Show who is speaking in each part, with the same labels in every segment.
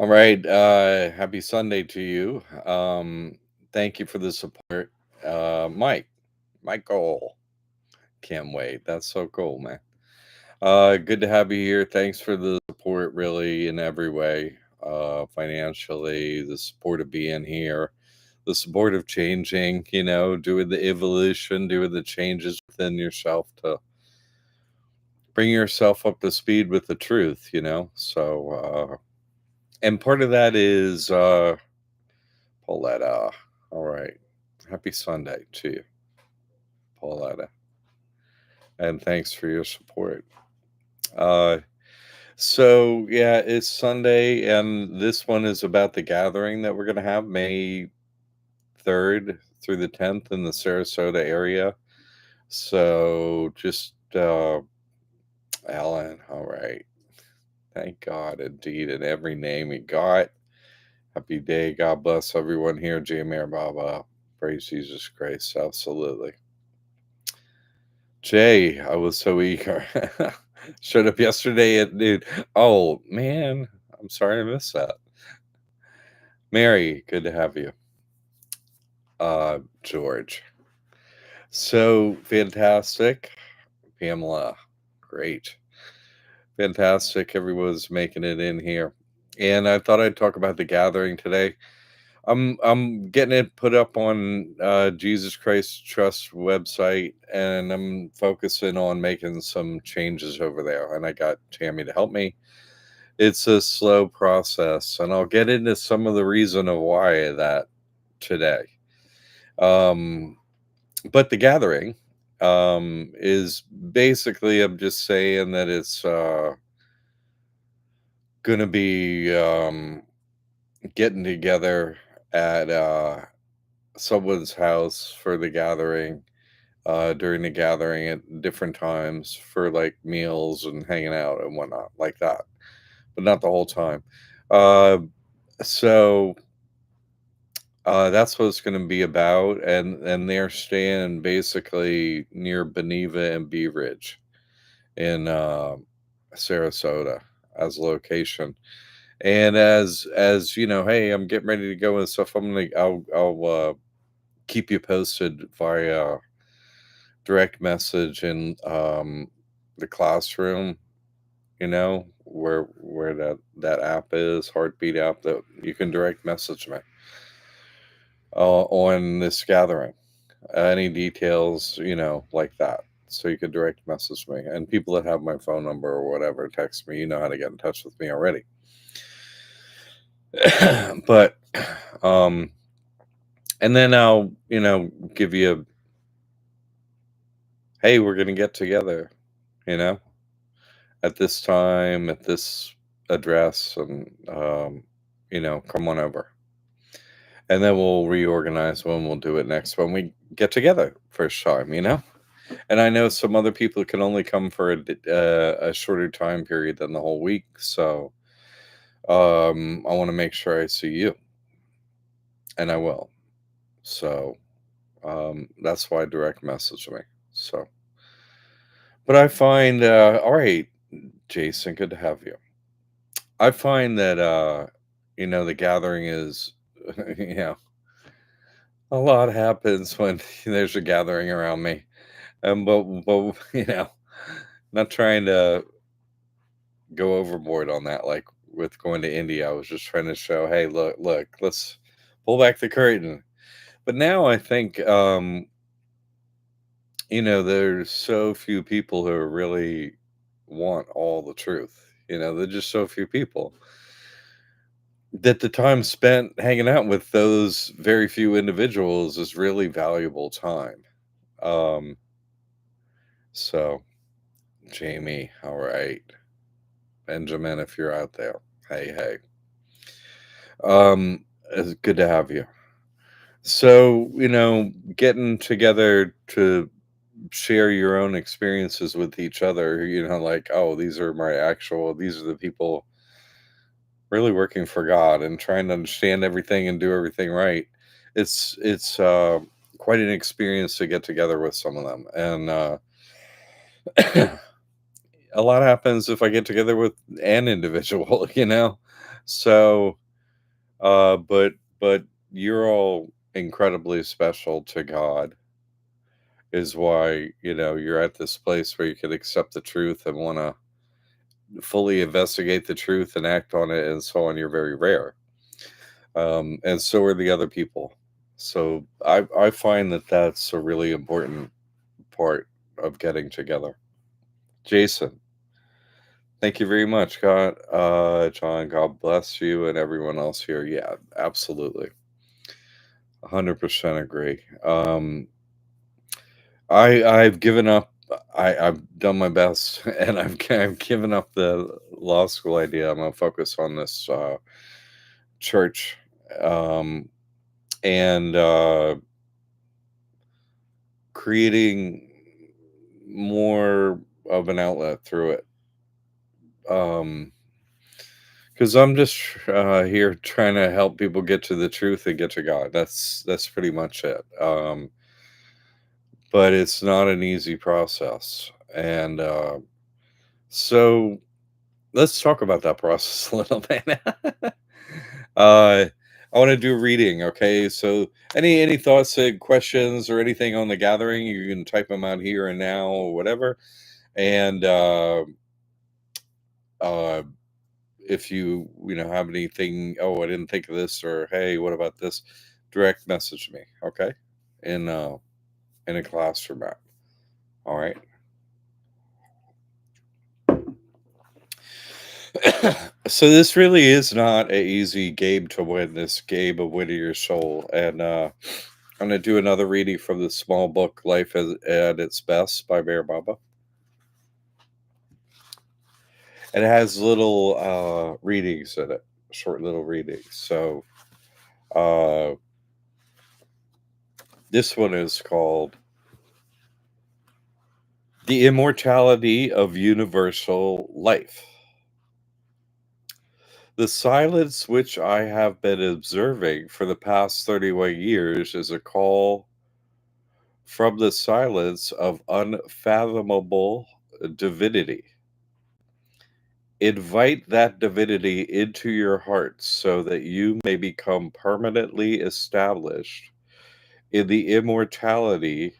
Speaker 1: All right. Happy Sunday to you. Thank you for the support. Mike, Michael. Can't wait. That's so cool, man. Good to have you here. Thanks for the support, really, in every way. Financially, the support of being here, the support of changing, doing the evolution, doing the changes within yourself to bring yourself up to speed with the truth. And part of that is Pauletta. All right. Happy Sunday to you, Pauletta. And thanks for your support. Uh, yeah, it's Sunday, and this one is about the gathering that we're going to have May 3rd through the 10th in the Sarasota area. So just, Alan, all right. Thank God, indeed, in every name he got. Happy day. God bless everyone here. J. Mayor Baba. Praise Jesus Christ. Absolutely. Jay, I was so eager. Showed up yesterday at noon. Oh, man. I'm sorry I missed that. Mary, good to have you. George. So fantastic. Pamela, great. Fantastic. Everyone's making it in here. And I thought I'd talk about the gathering today. I'm getting it put up on Jesus Christ Trust website, and I'm focusing on making some changes over there. And I got Tammy to help me. It's a slow process, and I'll get into some of the reason of why that today. Um, but the gathering is basically, I'm just saying that it's going to be getting together at someone's house for the gathering, during the gathering at different times for like meals and hanging out and whatnot, like that, but not the whole time. Uh, so that's what it's going to be about, and they're staying basically near Beneva and Bee Ridge in Sarasota as a location. And as you know, hey, I'm getting ready to go and stuff. I'll keep you posted via direct message in the classroom. Where that app is, Heartbeat app, that you can direct message me on this gathering. Any details, like that. So you could direct message me. And people that have my phone number or whatever, text me. You know how to get in touch with me already. But and then I'll, give you hey, we're gonna get together, you know, at this time, at this address, and come on over. And then we'll reorganize when we'll do it next when we get together first time. And I know some other people can only come for a shorter time period than the whole week. So I want to make sure I see you, and I will. So that's why direct message me. So, but I find, all right, Jason, good to have you. I find that, the gathering is, you know, a lot happens when there's a gathering around me. But not trying to go overboard on that. Like with going to India, I was just trying to show, hey, look, let's pull back the curtain. But now I think, there's so few people who really want all the truth. There's just so few people that the time spent hanging out with those very few individuals is really valuable time. Um, so Jamie, all right. Benjamin, if you're out there, hey. It's good to have you. So, getting together to share your own experiences with each other, like, oh, these are the people really working for God and trying to understand everything and do everything right. It's quite an experience to get together with some of them. And a lot happens if I get together with an individual, you know? So, but you're all incredibly special to God, is why, you're at this place where you can accept the truth and want to fully investigate the truth and act on it and so on. You're very rare. And so are the other people. So I find that that's a really important part of getting together. Jason, thank you very much. John, God bless you and everyone else here. Yeah, absolutely. 100% agree. I've given up. I've done my best, and I've given up the law school idea. I'm gonna focus on this church, um, and creating more of an outlet through it. Because I'm just here trying to help people get to the truth and get to God. That's pretty much it. But it's not an easy process, and so let's talk about that process a little bit. I want to do a reading. Okay, so any thoughts, questions, or anything on the gathering, you can type them out here and now, or whatever. And uh, if you have anything, oh, I didn't think of this, or hey, what about this? Direct message me. Okay, in in a classroom app. All right. So this really is not an easy game to win. This game of winning your soul, and I'm gonna do another reading from the small book "Life at Its Best" by Mayor Baba. And it has little readings in it, short little readings. So uh, this one is called "The Immortality of Universal Life." The silence which I have been observing for the past 31 years is a call from the silence of unfathomable divinity. Invite that divinity into your hearts so that you may become permanently established in the immortality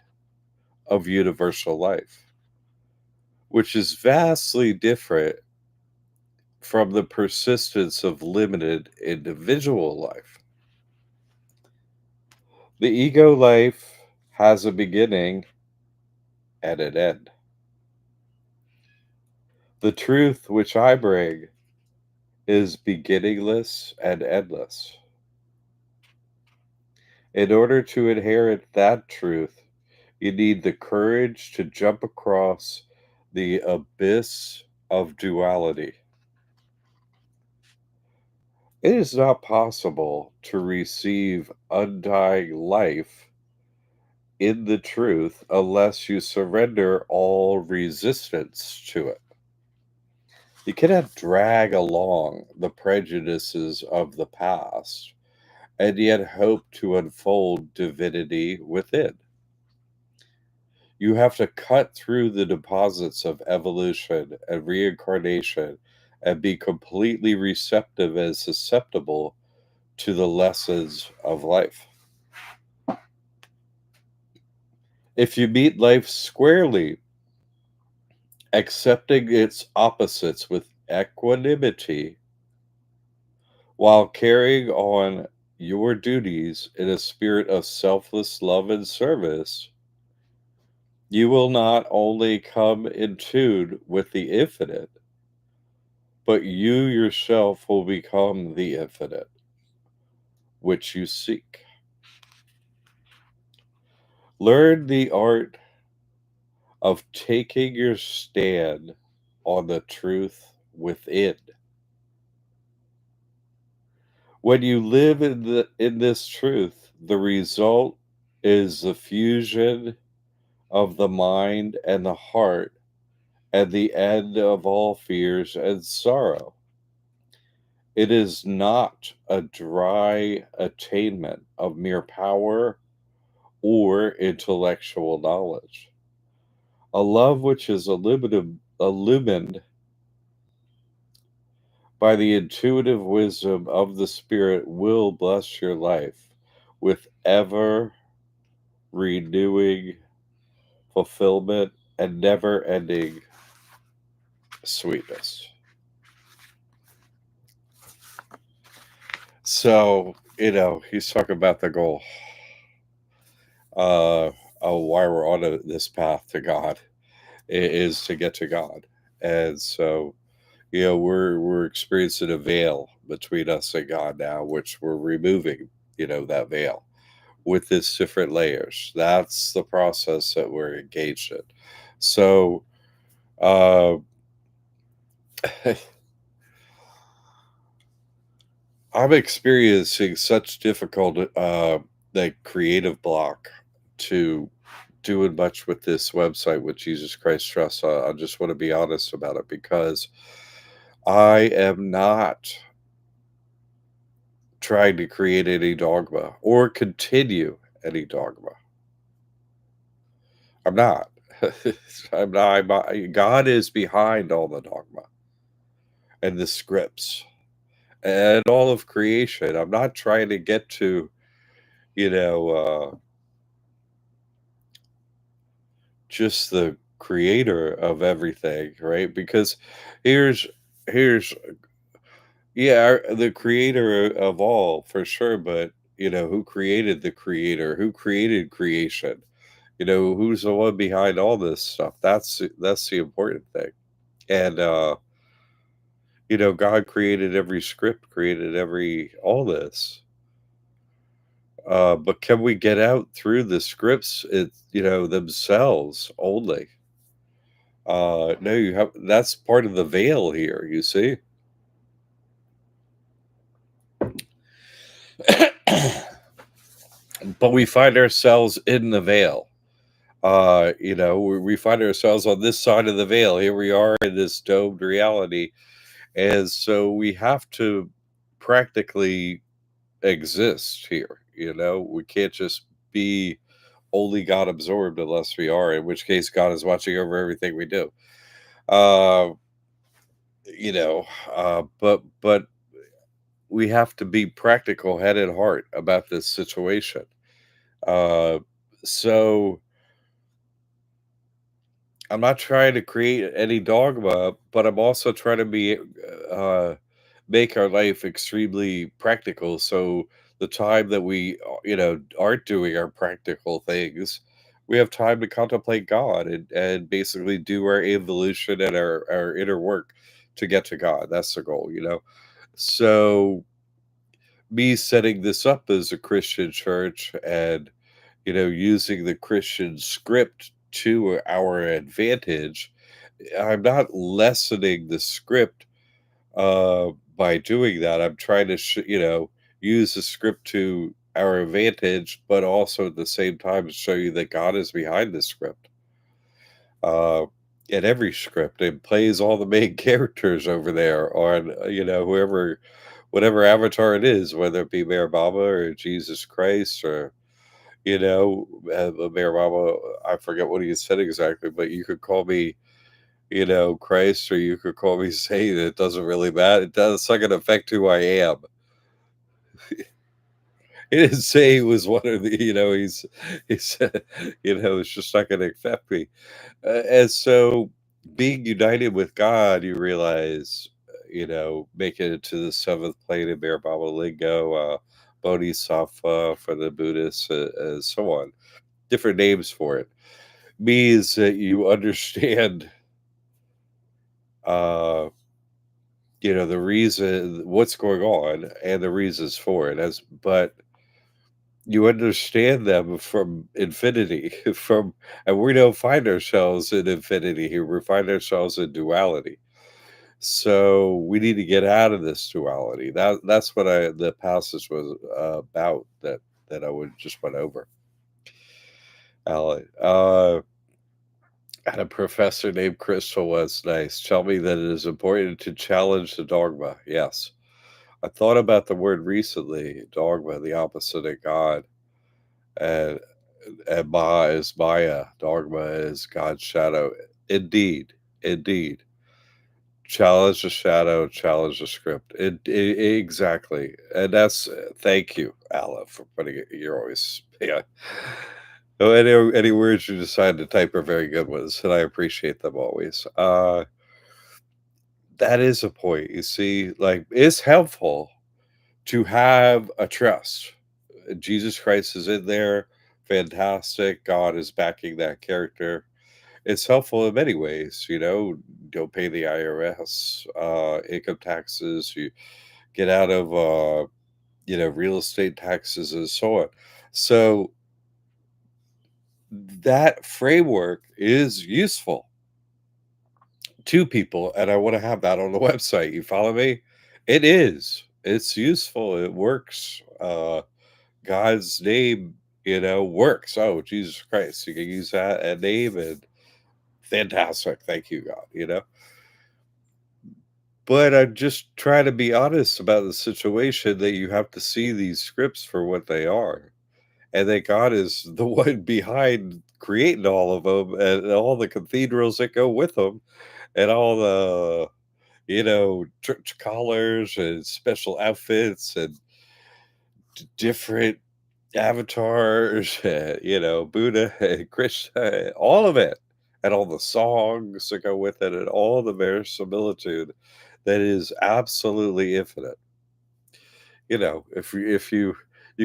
Speaker 1: of universal life, which is vastly different from the persistence of limited individual life. The ego life has a beginning and an end. The truth which I bring is beginningless and endless. In order to inherit that truth, you need the courage to jump across the abyss of duality. It is not possible to receive undying life in the truth unless you surrender all resistance to it. You cannot drag along the prejudices of the past and yet hope to unfold divinity within. You have to cut through the deposits of evolution and reincarnation and be completely receptive and susceptible to the lessons of life. If you meet life squarely, accepting its opposites with equanimity while carrying on your duties in a spirit of selfless love and service, you will not only come in tune with the infinite, but you yourself will become the infinite, which you seek. Learn the art of taking your stand on the truth within. When you live in this truth, the result is the fusion of the mind and the heart and the end of all fears and sorrow. It is not a dry attainment of mere power or intellectual knowledge. A love which is illumined by the intuitive wisdom of the Spirit, will bless your life with ever renewing fulfillment and never ending sweetness. So, he's talking about the goal. Uh, why we're on this path to God is to get to God. And so, we're experiencing a veil between us and God now, which we're removing, that veil with its different layers. That's the process that we're engaged in. So, uh, I'm experiencing such difficult, like creative block to doing much with this website with Jesus Christ Trust. I just want to be honest about it because I am not trying to create any dogma or continue any dogma. I'm not. God is behind all the dogma and the scripts and all of creation. I'm not trying to get to, you know, just the creator of everything, right? Because here's here's yeah, the creator of all for sure, but who created the creator? Who created creation? Who's the one behind all this stuff? That's the important thing. And God created every script, created every all this. But can we get out through the scripts themselves only? No, that's part of the veil here, you see. But we find ourselves in the veil. We find ourselves on this side of the veil. Here we are in this domed reality. And so we have to practically exist here. We can't just be only God absorbed unless we are, in which case God is watching over everything we do. Uh, but we have to be practical, head and heart about this situation. Uh, so I'm not trying to create any dogma, but I'm also trying to uh, make our life extremely practical. So the time that we, aren't doing our practical things, we have time to contemplate God and basically do our evolution and our inner work to get to God. That's the goal. So me setting this up as a Christian church and using the Christian script to our advantage, I'm not lessening the script by doing that. I'm trying to use the script to our advantage, but also at the same time show you that God is behind the script. In every script, and plays all the main characters over there on whoever, whatever avatar it is, whether it be Mayor Baba or Jesus Christ or Mayor Baba. I forget what he said exactly, but you could call me Christ, or you could call me Satan. It doesn't really matter. It's not going to affect who I am. He didn't say he was one of the, he said, it's just not going to affect me. And so being united with God, you realize, making it to the seventh plane of Bear Baba Lingo, Bodhisattva for the Buddhists, and so on. Different names for it. Means that you understand, uh, the reason, what's going on, and the reasons for it. But you understand them from infinity, and we don't find ourselves in infinity here. We find ourselves in duality. So we need to get out of this duality. That's what the passage was about. That I would just went over. Alan. Had a professor named Crystal was nice. Tell me that it is important to challenge the dogma. Yes. I thought about the word recently, dogma, the opposite of God. And Ma is Maya. Dogma is God's shadow. Indeed. Indeed. Challenge the shadow, challenge the script. Exactly, and that's thank you, Alan, for putting it. You're always yeah. Oh, any words you decide to type are very good ones, and I appreciate them always. That is a point. You see, like it's helpful to have a trust. Jesus Christ is in there, fantastic. God is backing that character. It's helpful in many ways, don't pay the IRS, income taxes, you get out of, real estate taxes and so on. So that framework is useful to people, and I want to have that on the website. You follow me? It is. It's useful. It works. God's name, works. Oh, Jesus Christ. You can use that name and fantastic. Thank you, God. But I'm just trying to be honest about the situation that you have to see these scripts for what they are, and that God is the one behind creating all of them and all the cathedrals that go with them, and all the church collars and special outfits and different avatars, Buddha and Krishna, all of it, and all the songs that go with it, and all the verisimilitude that is absolutely infinite. If you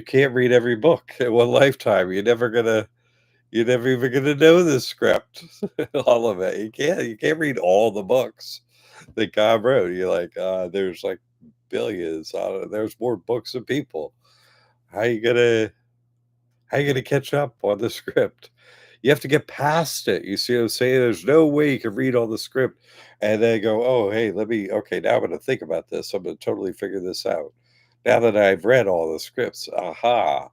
Speaker 1: can't read every book in one lifetime, you're never even gonna know the script, all of it. You can't read all the books that God wrote. You're like, there's like billions. There's more books than people. How you gonna how you gonna catch up on the script? You have to get past it. You see what I'm saying? There's no way you can read all the script and then go, oh, hey, okay, now I'm going to think about this. I'm going to totally figure this out. Now that I've read all the scripts, aha,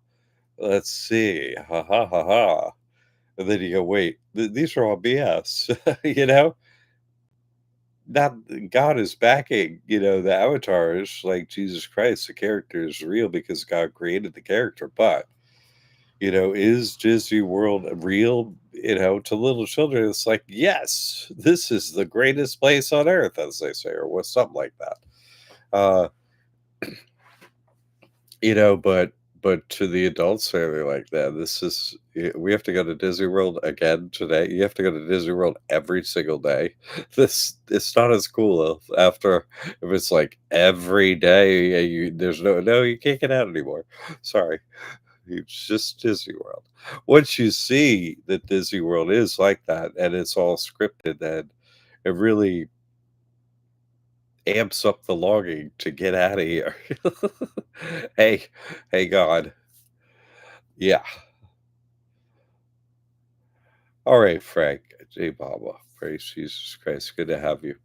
Speaker 1: let's see, ha ha ha ha. And then you go, wait, these are all BS, Not God is backing, the avatars like Jesus Christ. The character is real because God created the character, but is Disney World real? To little children, it's like, yes, this is the greatest place on earth, as they say, or what something like that. Uh, but to the adults, they're like that. We have to go to Disney World again today. You have to go to Disney World every single day. It's not as cool after if it's like every day. There's no, you can't get out anymore. Sorry. It's just Disney World. Once you see that Disney World is like that and it's all scripted, then it really amps up the longing to get out of here. Hey, hey, God. Yeah. All right, Frank. J. Baba. Praise Jesus Christ. Good to have you.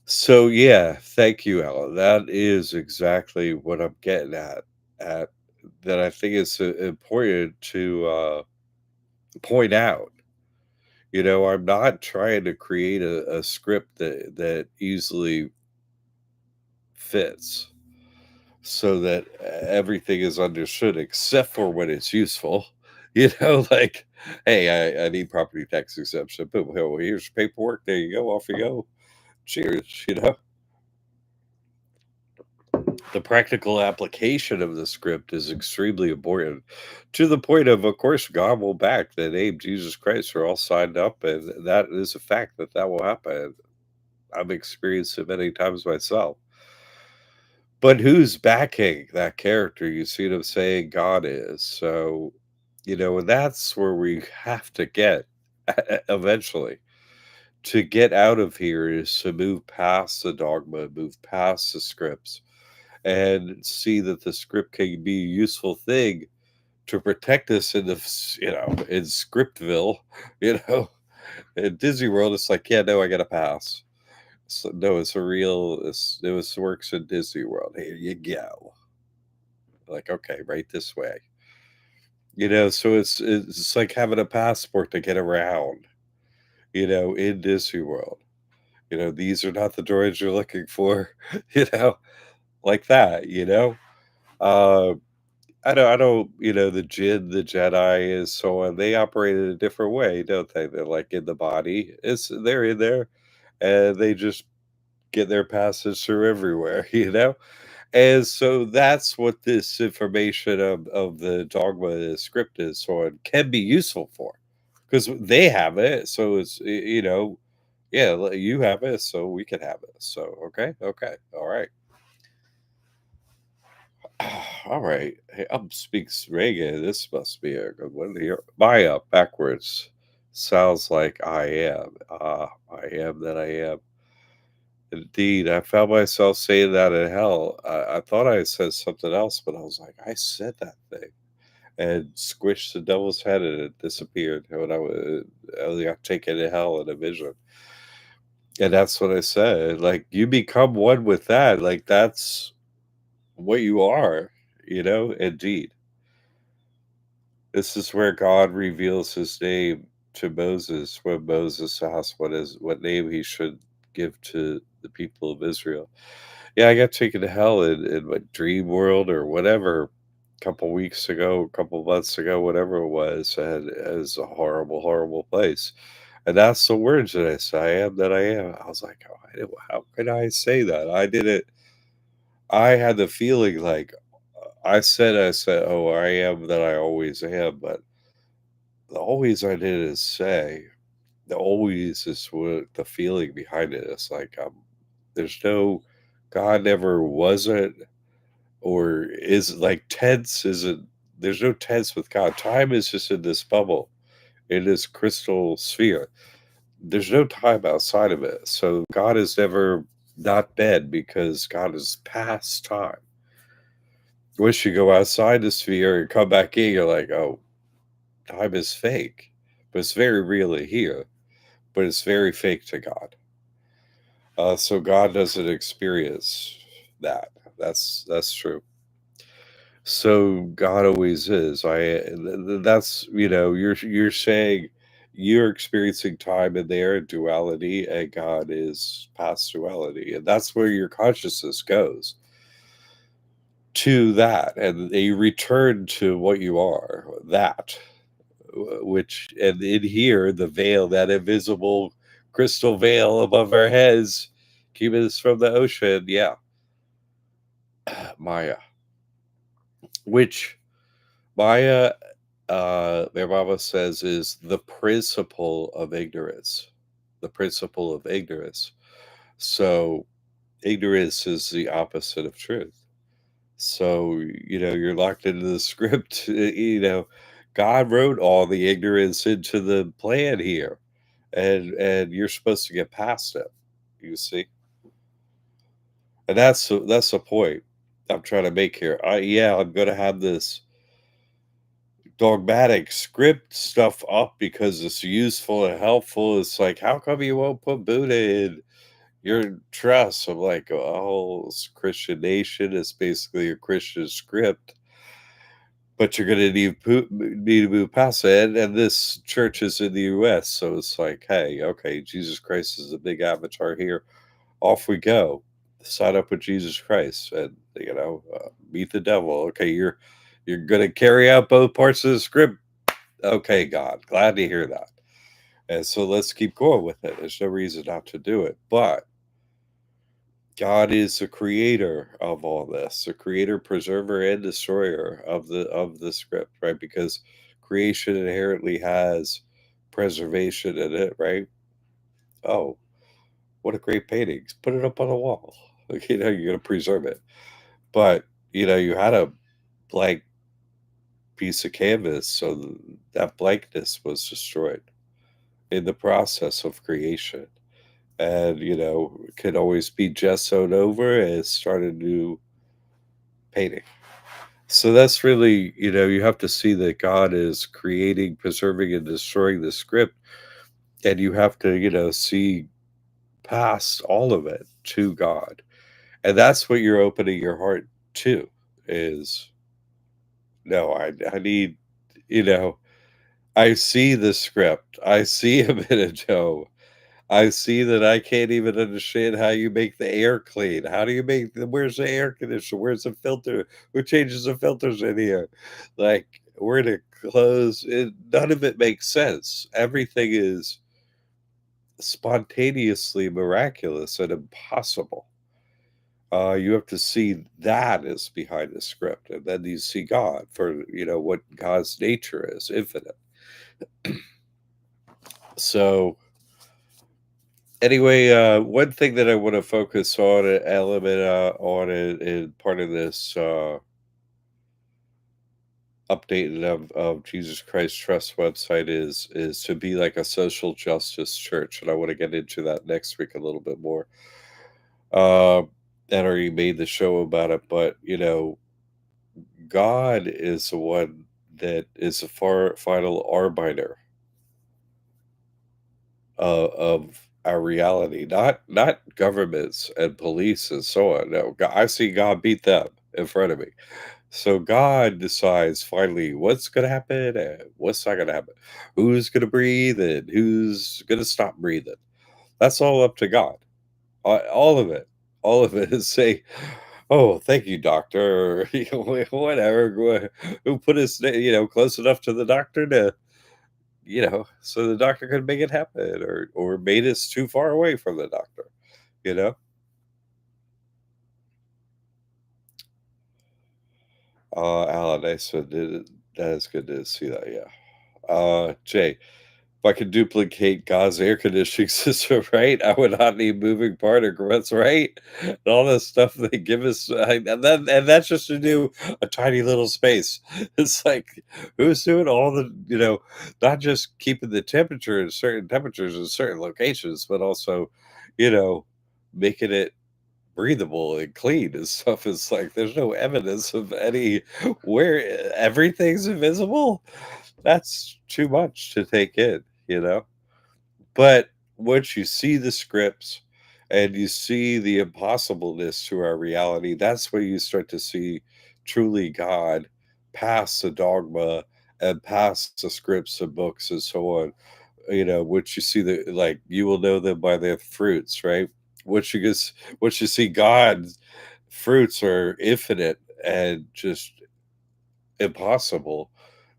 Speaker 1: So, yeah, thank you, Ella. That is exactly what I'm getting at that I think is important to point out. I'm not trying to create a script that easily fits so that everything is understood except for when it's useful. Like, hey, I need property tax exemption. But well, here's paperwork. There you go. Off you go. Cheers. The practical application of the script is extremely important to the point of course, God will back the name Jesus Christ. Are all signed up, and that is a fact that will happen. I've experienced it many times myself. But who's backing that character? You see what I'm saying? God is. So, and that's where we have to get eventually. To get out of here is to move past the dogma, move past the scripts, and see that the script can be a useful thing to protect us in Scriptville, you know, in Disney World. It's like, yeah, no, I got to pass. So, no, it was works in Disney World. Here you go. Like, okay, right this way. So it's like having a passport to get around, in Disney World. These are not the droids you're looking for, like that. Uh I don't, the Jinn, the Jedi, and so on, they operate in a different way, don't they? They're, like, in the body. They're in there, and they just get their passage through everywhere, you know? And so that's what this information of the dogma and script is so it can be useful for, because they have it, so yeah, you have it, so we can have it. So, okay, okay, all right. All right. Hey, speaks reggae. This must be a good one here. Maya backwards sounds like I am. I am that I am. Indeed, I found myself saying that in hell. I thought I said something else, but I was like, I said that thing and squished the devil's head and it disappeared when I got taken to hell in a vision. And that's what I said. Like, you become one with that. Like, that's what you are, indeed. This is where God reveals his name to Moses when Moses asked what name he should give to the people of Israel. Yeah, I got taken to hell in my dream world or whatever a couple weeks ago, a couple months ago, whatever it was, and it was a horrible, horrible place. And that's the words that I say, I am that I am. I was like, oh, how could I say that? I didn't, I had the feeling like I said, oh, I am that I always am, but the always I did is say, the always is what the feeling behind it is like, there's no, God never wasn't or is like tense isn't, there's no tense with God. Time is just in this bubble, in this crystal sphere. There's no time outside of it. So God is never not dead because God is past time. Once you go outside the sphere and come back in, you're like, oh, time is fake, but it's very real in here, but it's very fake to God. So God doesn't experience that. That's true. So God always is. That's you're saying you're experiencing time in there duality, and God is past duality, and that's where your consciousness goes to that, and you return to what you are. That which and in here the veil, that invisible crystal veil above our heads, keeping us from the ocean. Yeah, Maya, which Maya, their mama says, is the principle of ignorance. The principle of ignorance. So ignorance is the opposite of truth. So, you're locked into the script. God wrote all the ignorance into the plan here. And you're supposed to get past it. You see? And that's the point I'm trying to make here. I'm gonna have this dogmatic script stuff up because it's useful and helpful. It's like, how come you won't put Buddha in your trust? I'm like, oh, it's Christian nation. It's basically a Christian script, but you're gonna need to move past it. And this church is in the U.S., so it's like, hey, okay, Jesus Christ is the big avatar here. Off we go. Sign up with Jesus Christ, and meet the devil. Okay, you're gonna carry out both parts of the script. Okay, God, glad to hear that. And so let's keep going with it. There's no reason not to do it. But God is the creator of all this, the creator, preserver, and destroyer of the script, right? Because creation inherently has preservation in it, right? Oh, what a great painting. Put it up on the wall. Like, you're gonna preserve it. But you had a blank piece of canvas, so that blankness was destroyed in the process of creation. And could always be gessoed over and start a new painting. So that's really, you have to see that God is creating, preserving, and destroying the script, and you have to see past all of it to God. And that's what you're opening your heart to, is no, I need, you know I see the script, I see a minute. I see that I can't even understand how you make the air clean. How do you make the where's the air conditioner? Where's the filter? Who changes the filters in here? Like, where to close it none of it makes sense. Everything is spontaneously miraculous and impossible. You have to see that is behind the script, and then you see God for, what God's nature is, infinite. So anyway, one thing that I want to focus on, an element on in part of this update of Jesus Christ Trust website is to be like a social justice church, and I want to get into that next week a little bit more. Uh, and already made the show about it, but God is the one that is the far final arbiter of our reality, not governments and police and so on. No, I see God beat them in front of me. So God decides finally what's going to happen and what's not going to happen, who's going to breathe and who's going to stop breathing. That's all up to God. All of it, all of it is say, "Oh, thank you, doctor," or whatever. Who put us, close enough to the doctor to so the doctor could make it happen, or made us too far away from the doctor, you know? Alan, nice one, dude. That is good to see that, yeah. Jay, if I could duplicate God's air conditioning system, right, I would not need moving part or grunts, right? And all this stuff they give us, and that's just to do a tiny little space. It's like, who's doing all the, not just keeping the temperature in certain temperatures in certain locations, but also, you know, making it breathable and clean and stuff. It's like there's no evidence of any where everything's invisible. That's too much to take in. But once you see the scripts and you see the impossibleness to our reality, that's where you start to see truly God past the dogma and past the scripts and books and so on. Which you see the like you will know them by their fruits, right? Once you see God's fruits are infinite and just impossible,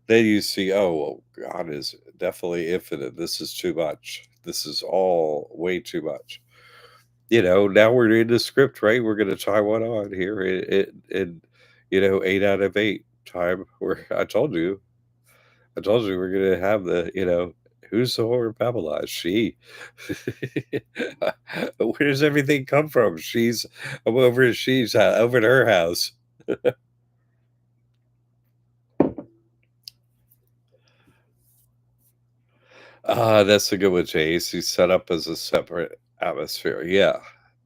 Speaker 1: then you see, oh, well, God is definitely infinite. This is too much. This is all way too much. Now we're in the script, right? We're going to try one on here in 8 out of 8 time. Where I told you we're going to have who's the whore of Babylon? She. Where does everything come from? I'm over at over at her house. That's a good one, Chase. He's set up as a separate atmosphere. Yeah,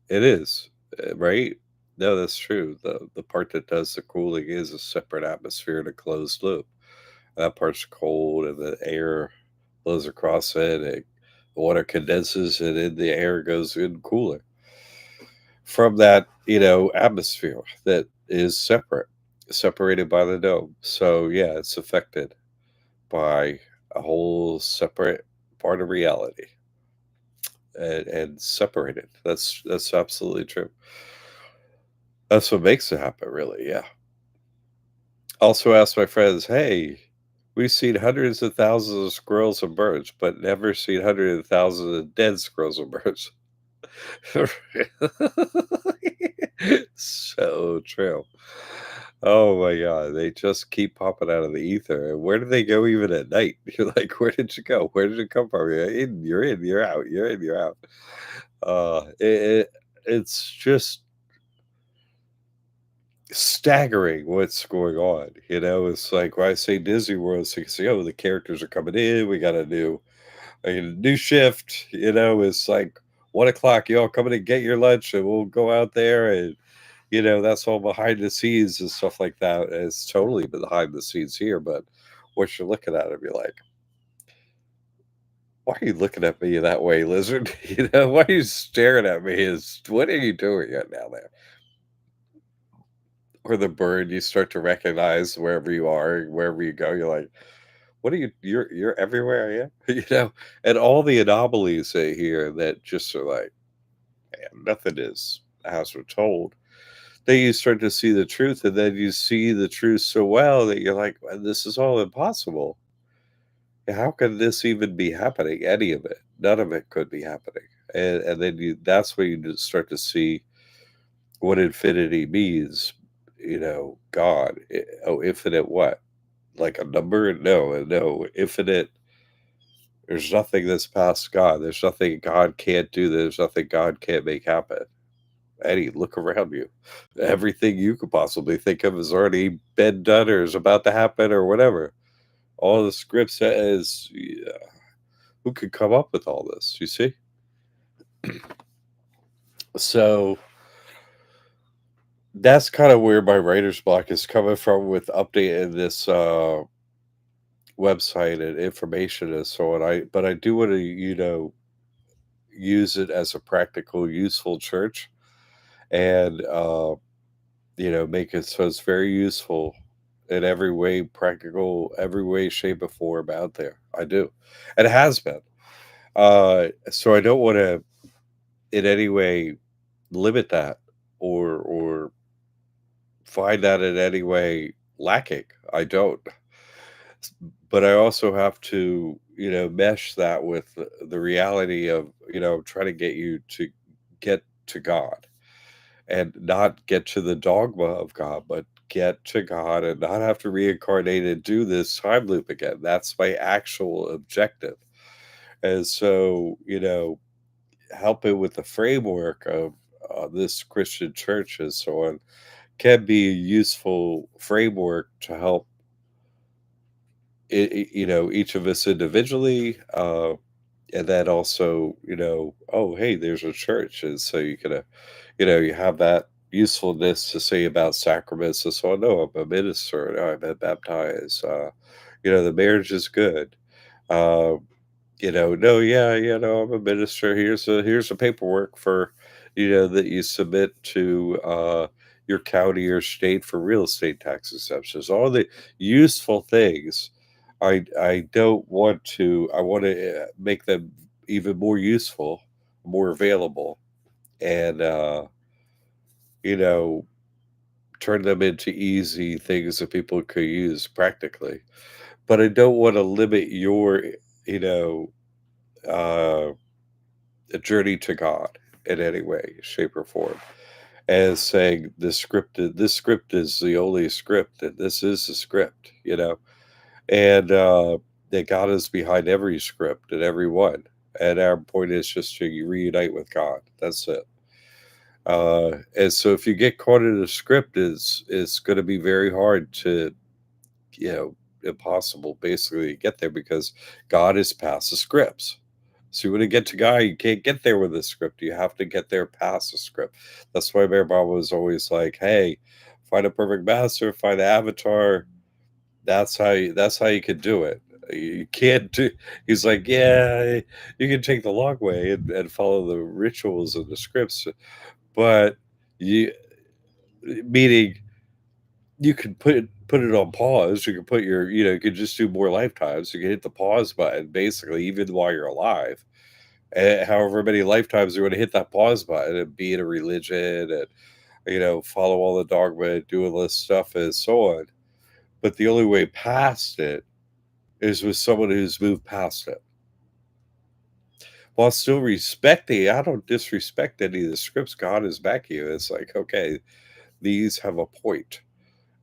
Speaker 1: it is, right? No, that's true. The part that does the cooling is a separate atmosphere in a closed loop. That part's cold, and the air blows across it. The water condenses, and then the air goes in cooler from that atmosphere that is separated by the dome. So yeah, it's affected by a whole separate part of reality and separated. That's absolutely true. That's what makes it happen, really. Yeah. Also asked my friends, hey, we've seen hundreds of thousands of squirrels and birds, but never seen hundreds of thousands of dead squirrels and birds. So true. Oh my god, they just keep popping out of the ether. And where do they go even at night? You're like, where did you go? Where did it come from? You're in, you're out, you're in, you're out. It's just staggering what's going on. It's like when I say Disney World, it's like, the characters are coming in. We got a new shift. It's like 1 o'clock. Y'all coming to get your lunch, and we'll go out there, and that's all behind the scenes and stuff like that. It's totally behind the scenes here, but what you're looking at, it, you're like, why are you looking at me that way, lizard? Why are you staring at me? What are you doing right now there? Or the bird you start to recognize wherever you are, wherever you go. You're like, What are you? You're everywhere, yeah. And all the anomalies they hear that just are like, man, nothing is as we're told. Then you start to see the truth, and then you see the truth so well that you're like, "Well, this is all impossible. How can this even be happening? Any of it? None of it could be happening." And then that's when you just start to see what infinity means. God. Oh, infinite what? Like a number? No, no, infinite. There's nothing that's past God. There's nothing God can't do. There's nothing God can't make happen. Eddie, look around you. Everything you could possibly think of has already been done or is about to happen or whatever. All the scripts is, yeah, who could come up with all this? You see? So that's kind of where my writer's block is coming from with updating this website and information and so on. But I do want to, use it as a practical, useful church and make it so it's very useful in every way, practical, every way, shape, or form out there. I do. And it has been. So I don't want to in any way limit that or find that in any way lacking. I don't. But I also have to, mesh that with the reality of, trying to get you to get to God and not get to the dogma of God, but get to God and not have to reincarnate and do this time loop again. That's my actual objective. And so, helping with the framework of this Christian church and so on can be a useful framework to help, each of us individually. And then also, oh, hey, there's a church. And so you can, you have that usefulness to say about sacraments and so on. No, I'm a minister. No, I've been baptized. The marriage is good. Uh, no, yeah, I'm a minister. Here's a paperwork for, that you submit to your county or state for real estate tax exemptions. All the useful things. I don't want to. I want to make them even more useful, more available, and you know, turn them into easy things that people could use practically. But I don't want to limit your, you know, uh, journey to God in any way, shape, or form. As saying this script is the only script, and this is the script, and that God is behind every script and every one. And our point is just to reunite with God. That's it. And so if you get caught in a script, it's going to be very hard to, you know, impossible basically to get there because God is past the scripts. So when you get to God, you can't get there with a script. You have to get there past the script. That's why Mary Bob was always like, "Hey, find a perfect master, find the avatar. That's how you could do it. You can't do." He's like, "Yeah, you can take the long way and follow the rituals and the scripts, but you meaning you could put it on pause. You could put your, you could just do more lifetimes. You can hit the pause button basically, even while you're alive. And however many lifetimes you want to hit that pause button and be in a religion and follow all the dogma and do all this stuff and so on. But the only way past it is with someone who's moved past it. While still respecting, I don't disrespect any of the scripts God is backing you. It's like, okay, these have a point.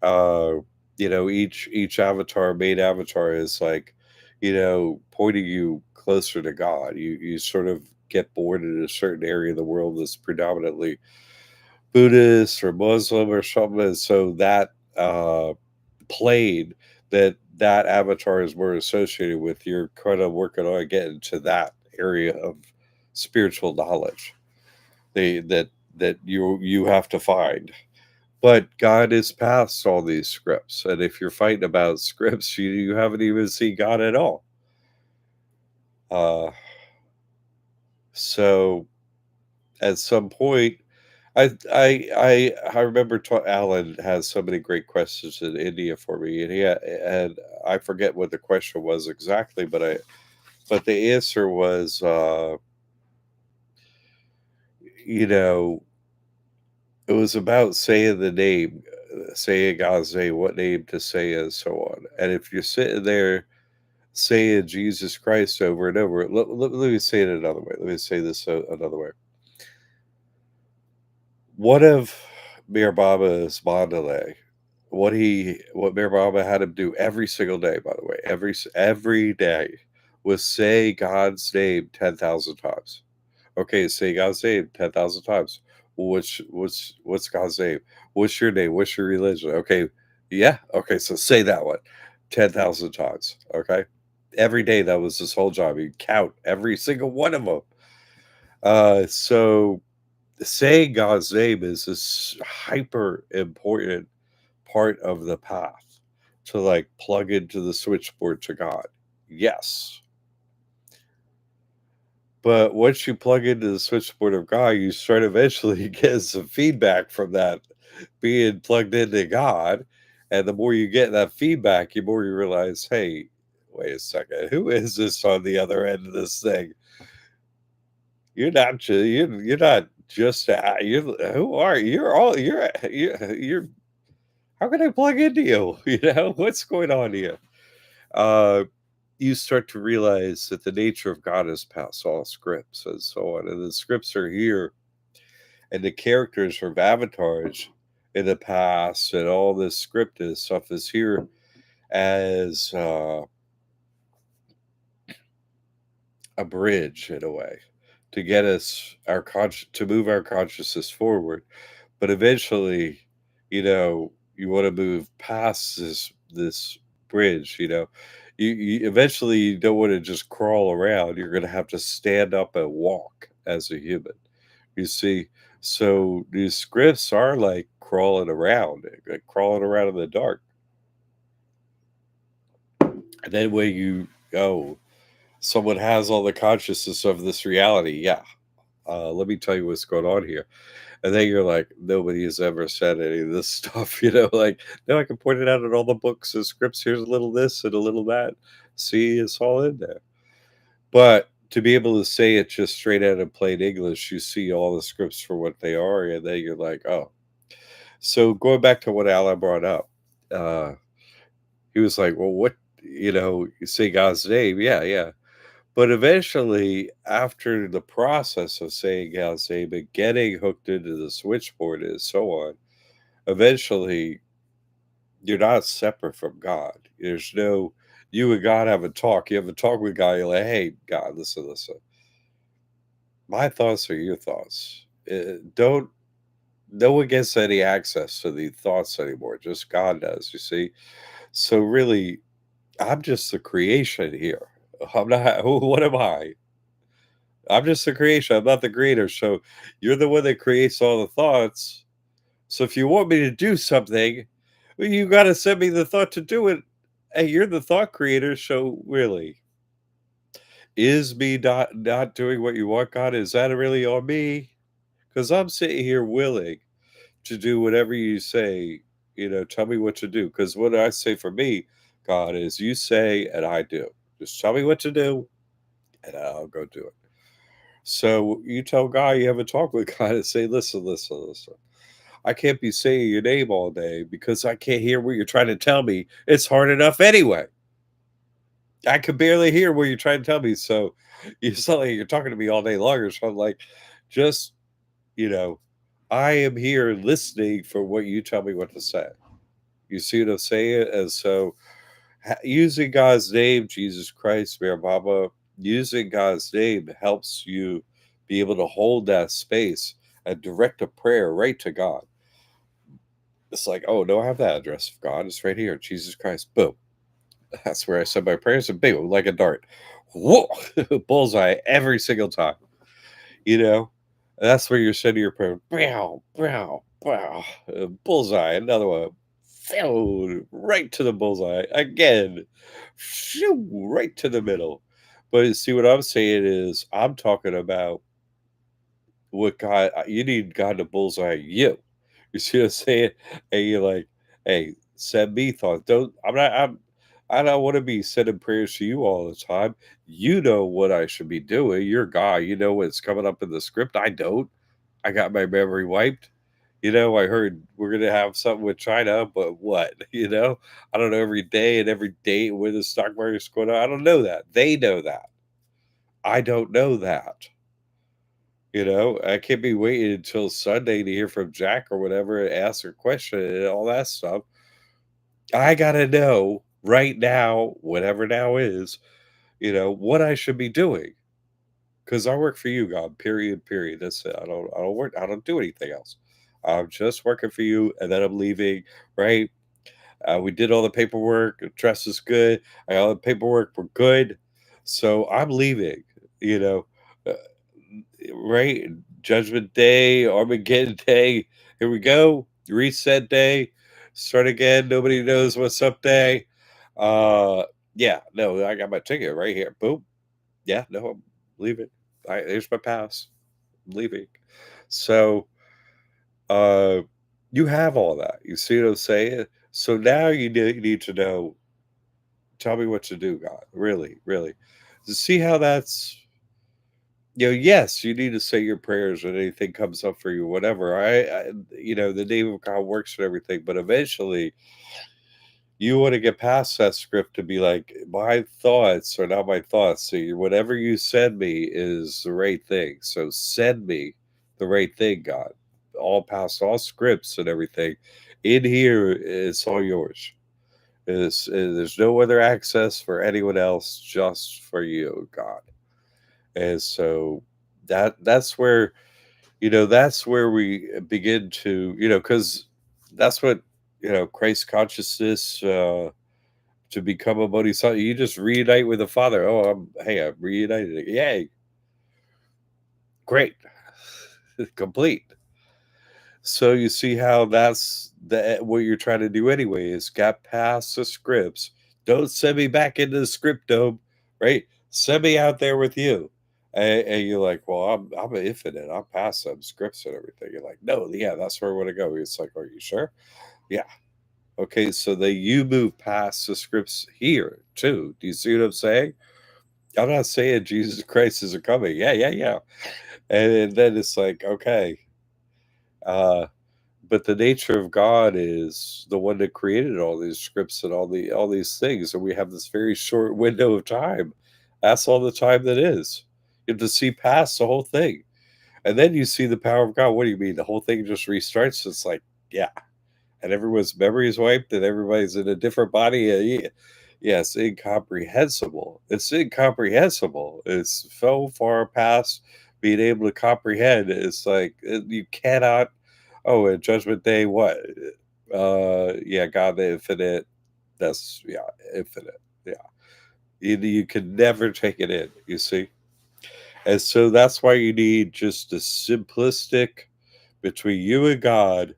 Speaker 1: uh each avatar main avatar is like pointing you closer to God. You sort of get born in a certain area of the world that's predominantly Buddhist or Muslim or something, and so that plane that avatar is more associated with, you're kind of working on getting to that area of spiritual knowledge that you have to find. But God is past all these scripts, and if you're fighting about scripts, you haven't even seen God at all. Uh, so at some point, I remember Alan has so many great questions in India for me, and I forget what the question was exactly, but the answer was, you know, it was about saying the name, saying God's name, what name to say, and so on. And if you're sitting there saying Jesus Christ over and over, let me say it another way. Let me say this another way. What if Mir Baba's Mandalay? What Mir Baba had him do every single day, by the way, every day, was say God's name 10,000 times. Okay, say God's name 10,000 times. What's God's name? What's your name? What's your religion? Okay, yeah. Okay, so say that one 10,000 times. Okay, every day that was his whole job. He'd count every single one of them. So saying God's name is this hyper important part of the path to like plug into the switchboard to God. Yes. But once you plug into the switchboard of God, you start eventually getting some feedback from that being plugged into God. And the more you get that feedback, the more you realize, hey, wait a second, who is this on the other end of this thing? You're not just you. Who are you? You're. How can I plug into you? What's going on here? Uh, you start to realize that the nature of God is past all scripts and so on, and the scripts are here, and the characters from avatars in the past, and all this scripted stuff is here as a bridge in a way to get us to move our consciousness forward. But eventually, you want to move past this bridge. You eventually you don't want to just crawl around. You're going to have to stand up and walk as a human. You see, so these scripts are like crawling around in the dark. And then when you go, someone has all the consciousness of this reality. Yeah, let me tell you what's going on here. And then you're like, nobody has ever said any of this stuff, like, no, I can point it out in all the books and scripts. Here's a little this and a little that. See, it's all in there. But to be able to say it just straight out in plain English, you see all the scripts for what they are, and then you're like, oh. So going back to what Alan brought up, uh, he was like, well, you say God's name. Yeah, yeah. But eventually, after the process of saying God's name and getting hooked into the switchboard and so on, eventually you're not separate from God. There's no you and God have a talk. You have a talk with God. You're like, hey, God, listen, listen. My thoughts are your thoughts. Don't no one gets any access to the thoughts anymore. Just God does. You see. So really, I'm just the creation here. I'm not. What am I? I'm just the creation. I'm not the creator. So you're the one that creates all the thoughts. So if you want me to do something, well, you got to send me the thought to do it. Hey, you're the thought creator. So really, is me not doing what you want, God? Is that really on me? Because I'm sitting here willing to do whatever you say. Tell me what to do. Because what I say for me, God, is you say and I do. Just tell me what to do, and I'll go do it. So you tell God you have a talk with God and say, listen, listen, listen. I can't be saying your name all day because I can't hear what you're trying to tell me. It's hard enough anyway. I could barely hear what you're trying to tell me. So you sound like you're talking to me all day longer. So I'm like, just, you know, I am here listening for what you tell me what to say. You see what I'm saying? And so using God's name, Jesus Christ, Mary Baba, using God's name helps you be able to hold that space and direct a prayer right to God. It's like, oh, no, I have that address of God. It's right here. Jesus Christ. Boom. That's where I said my prayers and boom, like a dart. Whoa. Bullseye every single time. You know? That's where you're sending your prayer. Brow, brow, brow. Bullseye. Another one. Phew, right to the bullseye. Again. Phew, right to the middle. But see what I'm saying is I'm talking about what God you need God to bullseye you. You see what I'm saying? And you're like, "Hey, send me thoughts. Don't I don't wanna be sending prayers to you all the time. You know what I should be doing. You're God. You know what's coming up in the script. I don't. I got my memory wiped. I heard we're gonna have something with China, but what? I don't know every day and every date where the stock market's going on. I don't know that. They know that. I don't know that. I can't be waiting until Sunday to hear from Jack or whatever and ask a question and all that stuff. I gotta know right now, whatever now is, what I should be doing. Because I work for you, God. Period. Period. That's it. I don't work. I don't do anything else. I'm just working for you, and then I'm leaving. Right? We did all the paperwork. The dress is good. All the paperwork. We're good. So I'm leaving. You know, uh, right? Judgment Day, Armageddon Day. Here we go. Reset Day. Start again. Nobody knows what's up day. Uh, yeah. No, I got my ticket right here. Boom. Yeah. No, I'm leaving. Here's my pass. I'm leaving. So, uh, you have all that. You see what I'm saying? So now you need to know. Tell me what to do, God. Really, really. To see how that's. Yes, you need to say your prayers when anything comes up for you, whatever. The name of God works and everything, but eventually you want to get past that script to be like, my thoughts are not my thoughts. So whatever you send me is the right thing. So send me the right thing, God. All past all scripts and everything. In here, it's all yours. There's no other access for anyone else, just for you, God. And so that's where we begin to, because that's what, Christ consciousness, to become a bodhisattva, you just reunite with the Father. Oh, I'm reunited. Yay, great, complete. So you see how that's what you're trying to do anyway is get past the scripts. Don't send me back into the script dome, right? Send me out there with you. And you're like, well, I'm infinite. I'm past some scripts and everything. You're like, no, yeah, that's where I want to go. It's like, are you sure? Yeah. Okay, so you move past the scripts here too. Do you see what I'm saying? I'm not saying Jesus Christ isn't coming. Yeah, yeah, yeah. And then it's like, okay, uh, but the nature of God is the one that created all these scripts and all these things, and we have this very short window of time. That's all the time that is. You have to see past the whole thing, and then you see the power of God. What do you mean? The whole thing just restarts? It's like, yeah, and everyone's memory is wiped, and everybody's in a different body. Yeah, it's incomprehensible. It's incomprehensible. It's so far past being able to comprehend. It's like you cannot. Oh, at Judgment Day, what? Yeah, God the Infinite. That's yeah, infinite. Yeah, you can never take it in. You see, and so that's why you need just a simplistic between you and God.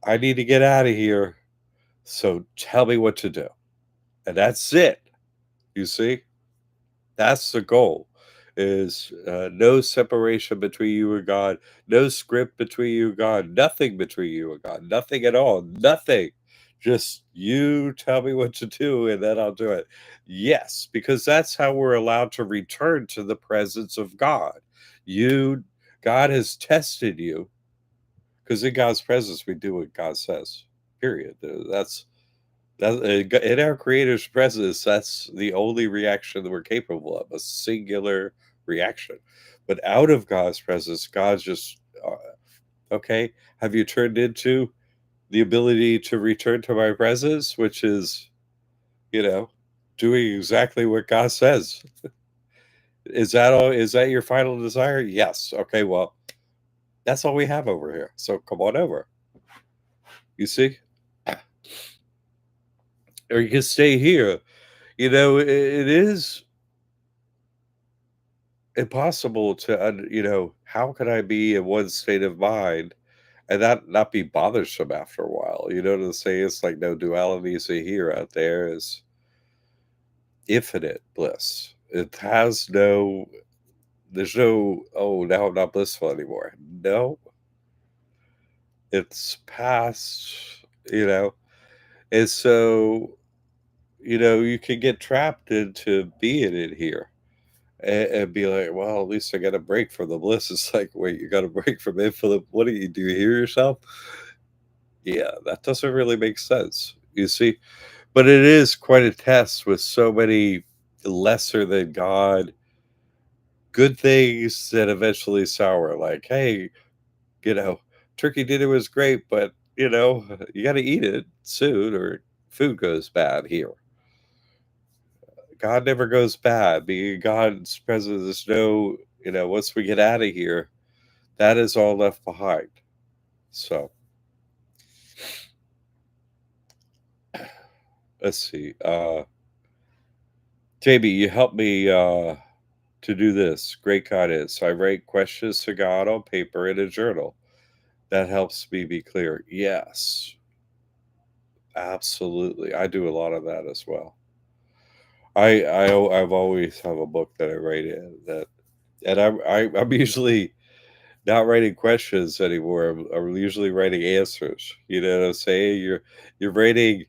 Speaker 1: I need to get out of here. So tell me what to do. And that's it. You see? That's the goal is no separation between you and God, no script between you and God, nothing between you and God, nothing at all, nothing. Just you tell me what to do and then I'll do it. Yes, because that's how we're allowed to return to the presence of God. You God has tested you because in God's presence we do what God says. Period. In our creator's presence, that's the only reaction that we're capable of, a singular reaction. But out of God's presence, God's just, okay, have you turned into the ability to return to my presence, which is, you know, doing exactly what God says? Is that all? Is that your final desire? Yes. Okay, well, that's all we have over here. So come on over. You see? Or you can stay here. It is impossible to how can I be in one state of mind and that not be bothersome after a while? To say it's like no duality is a here out there is infinite bliss. It has no There's no, oh, now I'm not blissful anymore. No, it's past, you know. And so, you can get trapped into being in here and be like, well, at least I got a break from the bliss. It's like, wait, you got a break from it for the, what do? Do you hear yourself? Yeah, that doesn't really make sense. You see? But it is quite a test with so many lesser than God good things that eventually sour. Like, hey, you know, turkey dinner was great, but you got to eat it soon, or food goes bad here. God never goes bad. Being in God's presence is no, once we get out of here, that is all left behind. So let's see. JB, you helped me to do this. Great guidance. I write questions to God on paper in a journal. That helps me be clear. Yes, absolutely. I do a lot of that as well. I've always have a book that I write in that, and I'm usually not writing questions anymore. I'm usually writing answers. You know what I'm saying? You're writing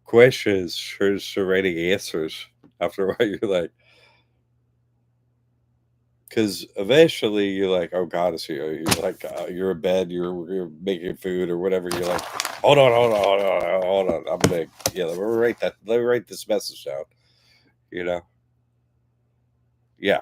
Speaker 1: questions, sure writing answers. After a while, you're like, because eventually you're like, oh God is here. You're like, you're in bed, you're making food or whatever. You're like, hold on. I'm big. Yeah, let me write that. Let me write this message down. You know, yeah.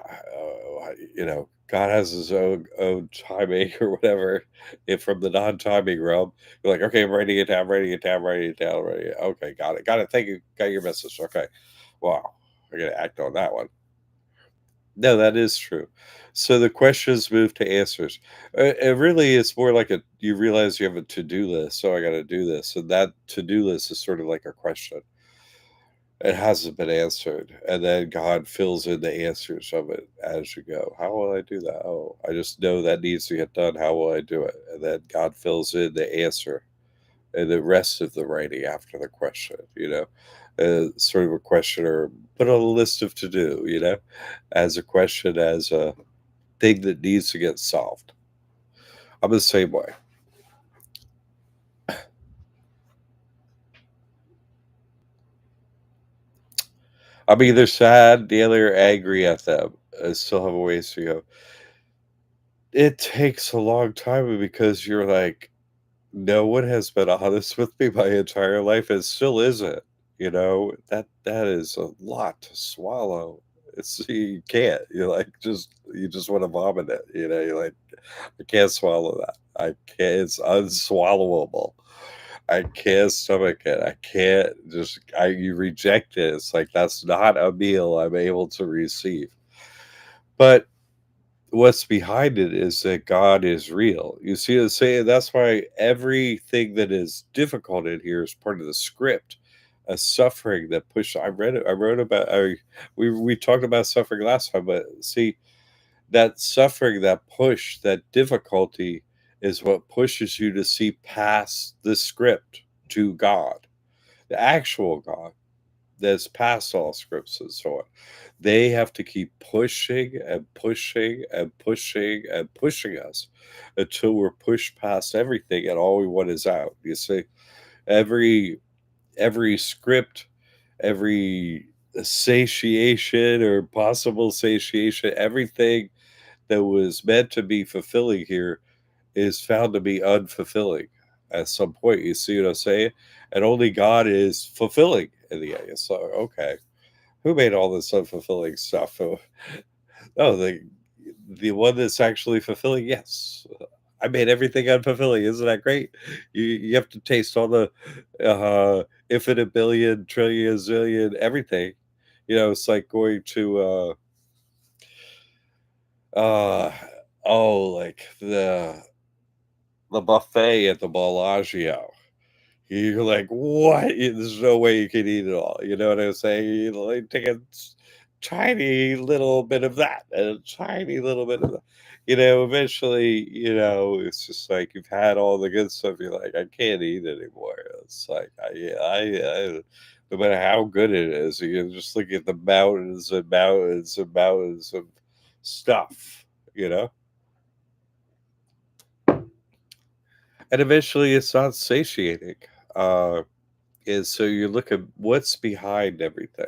Speaker 1: God has his own timing or whatever. If from the non-timing realm, you're like, okay, I'm writing it down, writing it down, writing it down, writing it. Okay, got it. Thank you, got your message. Okay, wow, I gotta act on that one. No, that is true. So the questions move to answers. It really is more like you realize you have a to-do list. So I got to do this. And that to-do list is sort of like a question. It hasn't been answered. And then God fills in the answers of it as you go. How will I do that? Oh, I just know that needs to get done. How will I do it? And then God fills in the answer and the rest of the writing after the question, sort of a question or put on a list of to do, as a question, as a thing that needs to get solved. I'm the same way. I'm either sad, daily, or angry at them. I still have a ways to go. It takes a long time because you're like, no one has been honest with me my entire life and still isn't. That is a lot to swallow. It's you can't. You just want to vomit it. You're like, I can't swallow that. I can't. It's unswallowable. I can't stomach it. I can't just. You reject it. It's like that's not a meal I'm able to receive. But what's behind it is that God is real. You see what I'm saying? That's why everything that is difficult in here is part of the script. A suffering that pushed. I read it. I wrote about. We talked about suffering last time, but see that suffering, that push, that difficulty is what pushes you to see past the script to God, the actual God that's past all scripts and so on. They have to keep pushing and pushing and pushing and pushing us until we're pushed past everything and all we want is out. You see, every script, every satiation or possible satiation, everything that was meant to be fulfilling here is found to be unfulfilling at some point. You see what I'm saying? And only God is fulfilling in the end. So, okay, who made all this unfulfilling stuff? Oh, the one that's actually fulfilling. Yes, I made everything unfulfilling. Isn't that great? You have to taste all the infinite billion, trillion, zillion, everything. It's like going to uh like the buffet at the Bellagio. You're like, what? There's no way you can eat it all. You know what I'm saying? You like take a tiny little bit of that and a tiny little bit of that. Eventually, it's just like you've had all the good stuff. You're like, I can't eat anymore. It's like, no matter how good it is, you just look at the mountains and mountains and mountains of stuff, you know? And eventually it's not satiating. Uh, and so you look at what's behind everything.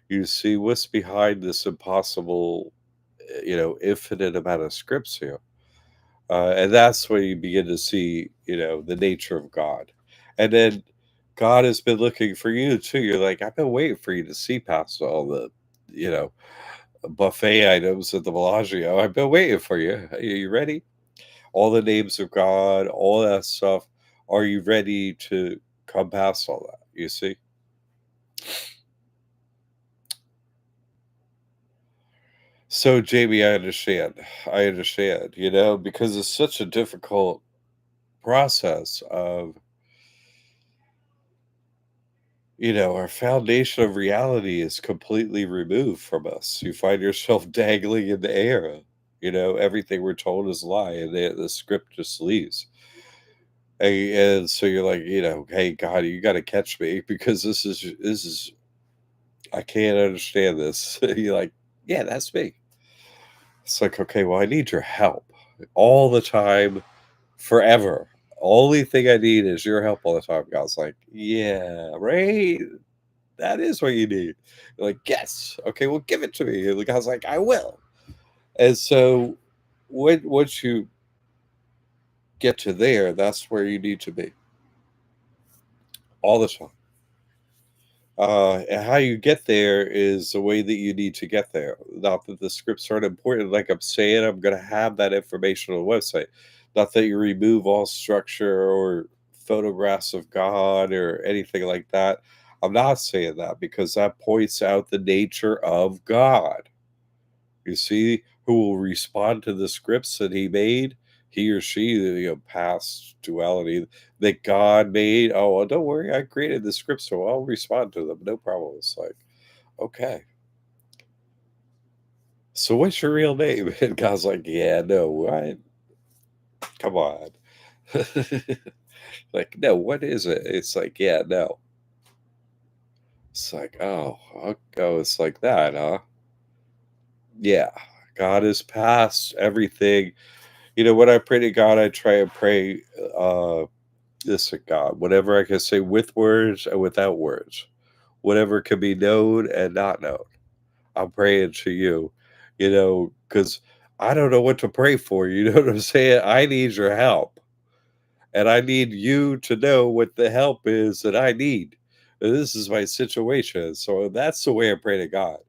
Speaker 1: You see what's behind this impossible, infinite amount of scripts here. And that's where you begin to see, the nature of God. And then God has been looking for you too. You're like, I've been waiting for you to see past all the, you know, buffet items at the Bellagio. I've been waiting for you. Are you ready? All the names of God, all that stuff. Are you ready to come past all that? You see? So, Jamie, I understand. I understand, because it's such a difficult process of, our foundation of reality is completely removed from us. You find yourself dangling in the air. Everything we're told is a lie, and the script just leaves. And so you're like, hey, God, you got to catch me because this is I can't understand this. You're like, yeah, that's me. It's like, okay, well, I need your help all the time, forever. Only thing I need is your help all the time. God's like, yeah, right. That is what you need. You're like, yes. Okay, well, give it to me. And the guy's like, I will. And so once you get to there, that's where you need to be all the time. And how you get there is the way that you need to get there. Not that the scripts aren't important. Like I'm saying, I'm going to have that information on the website. Not that you remove all structure or photographs of God or anything like that. I'm not saying that because that points out the nature of God. You see, who will respond to the scripts that he made, he or she, past duality that God made. Oh, well, don't worry, I created the scripts, so I'll respond to them. No problem. It's like, okay, so what's your real name? And God's like, yeah, no, what? Come on. Like, no, what is it? It's like, yeah, no. It's like, it's like that, huh? Yeah. God is past everything. When I pray to God, I try and pray this to God. Whatever I can say with words and without words. Whatever can be known and not known. I'm praying to you, because I don't know what to pray for. You know what I'm saying? I need your help. And I need you to know what the help is that I need. And this is my situation. So that's the way I pray to God.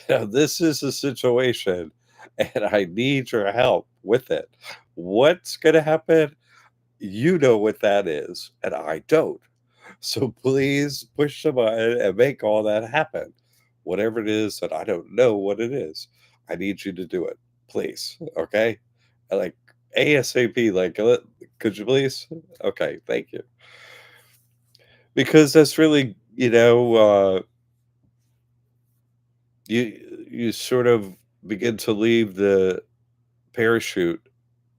Speaker 1: This is a situation and I need your help with it. What's going to happen? You know what that is, and I don't. So please push the button and make all that happen. Whatever it is that I don't know what it is, I need you to do it, please. Okay? Like ASAP. Like, could you please? Okay, thank you. Because that's really, you sort of begin to leave the parachute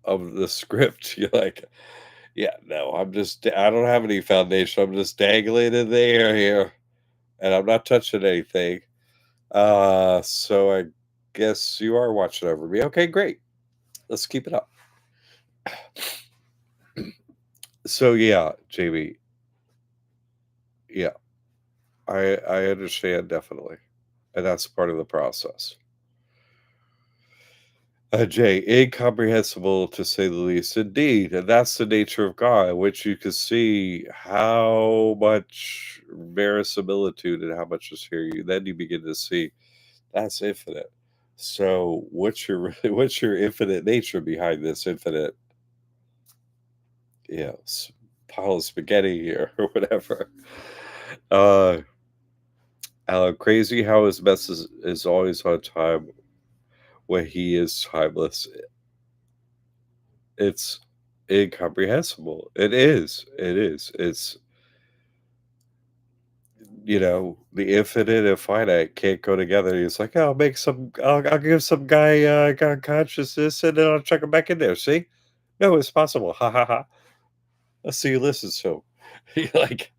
Speaker 1: of the script. You're like, yeah, no, I don't have any foundation. I'm just dangling in the air here, and I'm not touching anything. So I guess you are watching over me. Okay, great. Let's keep it up. So yeah, Jamie, yeah, I understand definitely, and that's part of the process. Jay, incomprehensible to say the least, indeed, and that's the nature of God, which you can see how much verisimilitude and how much is here. You then you begin to see that's infinite. So what's your infinite nature behind this infinite, pile of spaghetti here or whatever? Uh, Crazy how his best is always on time when he is timeless. It's incomprehensible. It is. It is. It's the infinite and finite can't go together. He's like, I'll give some guy God consciousness and then I'll chuck him back in there. See? No, it's possible. Ha ha ha. Let's see you listen to him. You're like,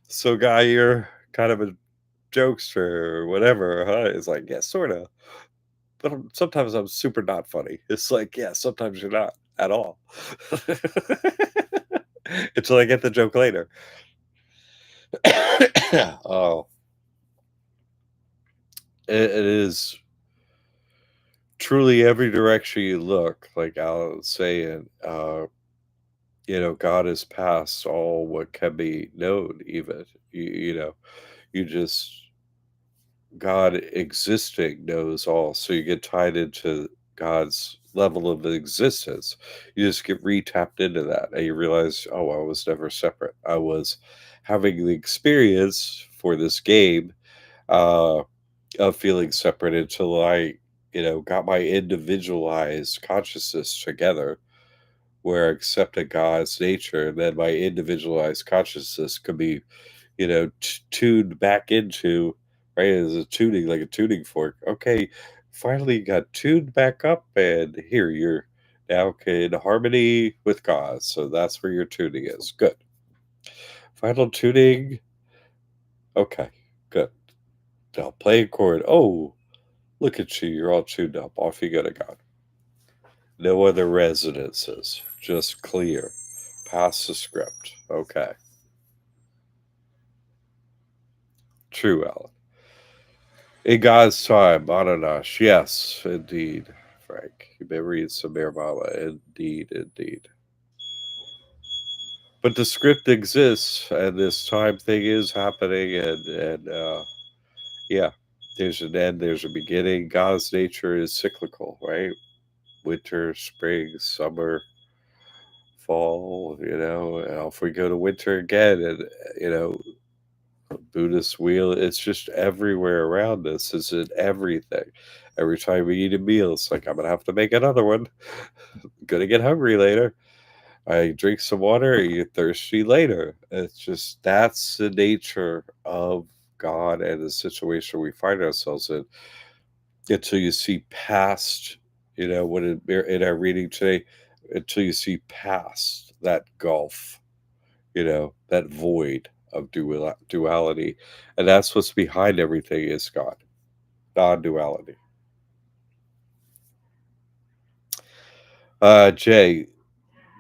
Speaker 1: so guy, you're kind of a jokester or whatever, huh? It's like, yeah, sort of. but sometimes I'm super not funny. It's like, yeah, sometimes you're not at all. Until I get the joke later. Oh, it is truly every direction you look, like Alan saying, God is past all what can be known, even. You just, God existing knows all. So you get tied into God's level of existence. You just get re-tapped into that and you realize, oh, I was never separate. I was having the experience for this game uh, of feeling separate until I, got my individualized consciousness together where I accepted God's nature. And then my individualized consciousness could be tuned back into, right, as a tuning, like a tuning fork. Okay, finally got tuned back up, and here you're now in harmony with God. So that's where your tuning is. Good. Final tuning. Okay, good. Now play a chord. Oh, look at you. You're all tuned up. Off you go to God. No other resonances. Just clear. Pass the script. Okay. True, Alan. In God's time, Ananash. Yes, indeed, Frank. You've been reading some Nirvana. Indeed, indeed. But the script exists, and this time thing is happening, and yeah, there's an end, there's a beginning. God's nature is cyclical, right? Winter, spring, summer, fall. And off we go to winter again, and you know, Buddhist wheel. It's just everywhere around us. It's in everything. Every time we eat a meal, it's like I'm gonna have to make another one. Gonna get hungry later. I drink some water, I get thirsty later. It's just that's the nature of God and the situation we find ourselves in. Until you see past, what in our reading today, until you see past that gulf, that void of duality. And that's what's behind everything is God, non-duality. Jay,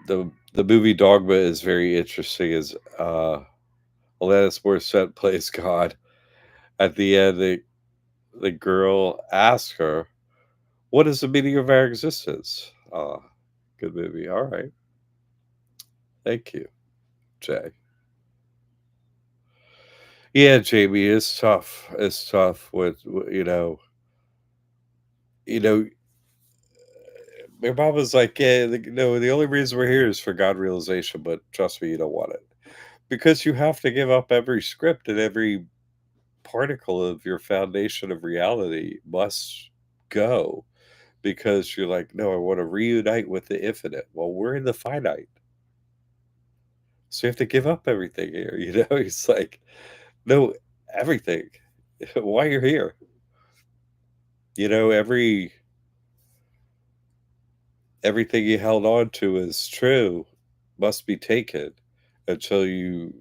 Speaker 1: the movie Dogma is very interesting. As Alanis Morissette plays God, at the end, the girl asks her, "What is the meaning of our existence?" Good movie. All right, thank you, Jay. Yeah, Jamie, it's tough. It's tough with you know. My mom was like, "Yeah, no, the only reason we're here is for God realization, but trust me, you don't want it because you have to give up every script and every particle of your foundation of reality must go because you're like, no, I want to reunite with the infinite. Well, we're in the finite, so you have to give up everything here. It's like, no, everything. Why you're here? Everything you held on to as true must be taken until you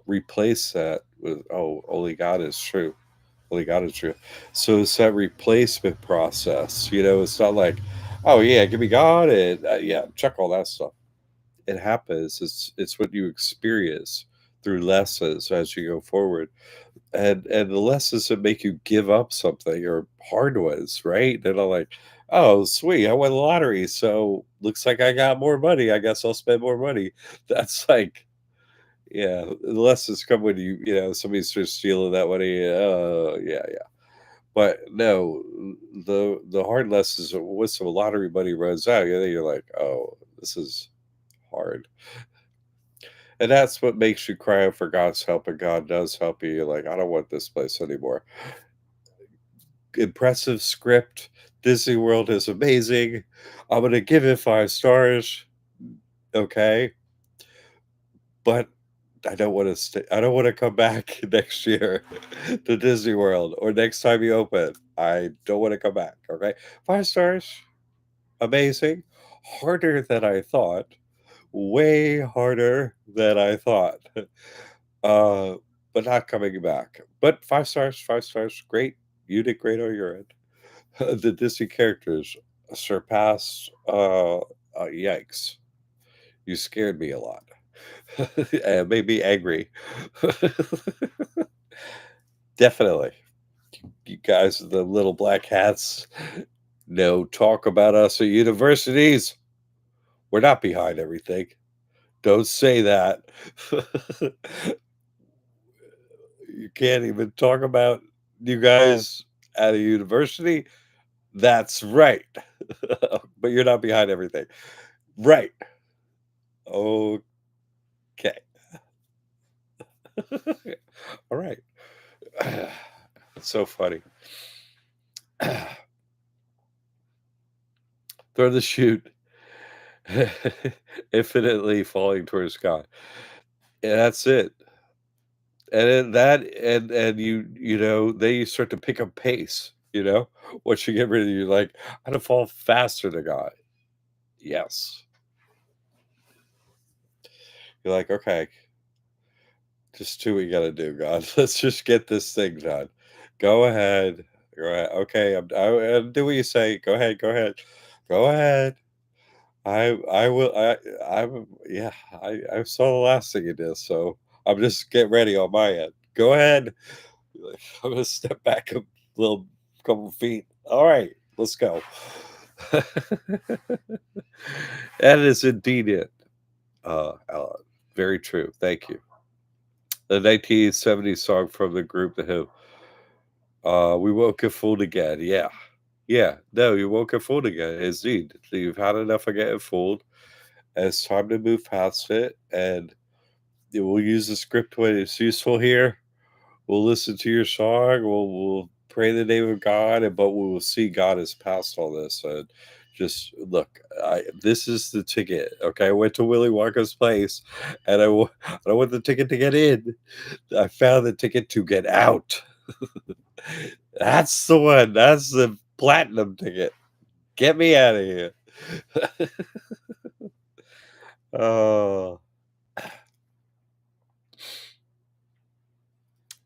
Speaker 1: replace that with, oh, only God is true. Only God is true. So it's that replacement process. It's not like, oh yeah, give me God and yeah, check all that stuff. It happens. It's what you experience through lessons as you go forward, and the lessons that make you give up something are hard ones, right? They're not like, oh sweet, I won the lottery, so looks like I got more money. I guess I'll spend more money. That's like, yeah, the lessons come when somebody starts stealing that money. Yeah, yeah. But no, the hard lessons are once the lottery money runs out, you're like, oh, this is hard. And that's what makes you cry out for God's help, and God does help you. You're like, I don't want this place anymore. Impressive script. Disney World is amazing. I'm gonna give it 5 stars. Okay. But I don't want to stay. I don't want to come back next year to Disney World or next time you open. I don't want to come back. Okay. 5 stars. Amazing. Harder than I thought. Way harder than I thought. Uh, but not coming back. But 5 stars, 5 stars. Great. You did great on your end. The Disney characters surpass, yikes. You scared me a lot. And made me angry. Definitely. You guys with the little black hats, no talk about us at universities. We're not behind everything. Don't say that. You can't even talk about you guys at a university. That's right. But you're not behind everything. Right. Okay. All right. It's so funny. Throw the chute infinitely falling towards God. And that's it. And then that and you know, then you start to pick up pace, you know? Once you get rid of you're like, "How to fall faster to God." Yes. You're like, "Okay, just do what you gotta do, God. Let's just get this thing done. Go ahead. Go ahead. Okay, I'll do what you say. Go ahead, go ahead. Go ahead. I will yeah, I saw the last thing you did, so I'm just getting ready on my end. Go ahead. Like, I'm gonna step back a little couple feet. All right, let's go. That is indeed it. Very true. Thank you. The 1970s song from the group The Who. We woke up fooled again. Yeah. Yeah. No, you woke up fooled again. Indeed. You've had enough of getting fooled. And it's time to move past it. And we'll use the script when it's useful here. We'll listen to your song. We'll pray in the name of God, but we will see God has passed all this. And just look, this is the ticket. Okay, I went to Willy Wonka's place, and I don't want the ticket to get in. I found the ticket to get out. That's the one. That's the platinum ticket. Get me out of here. Oh,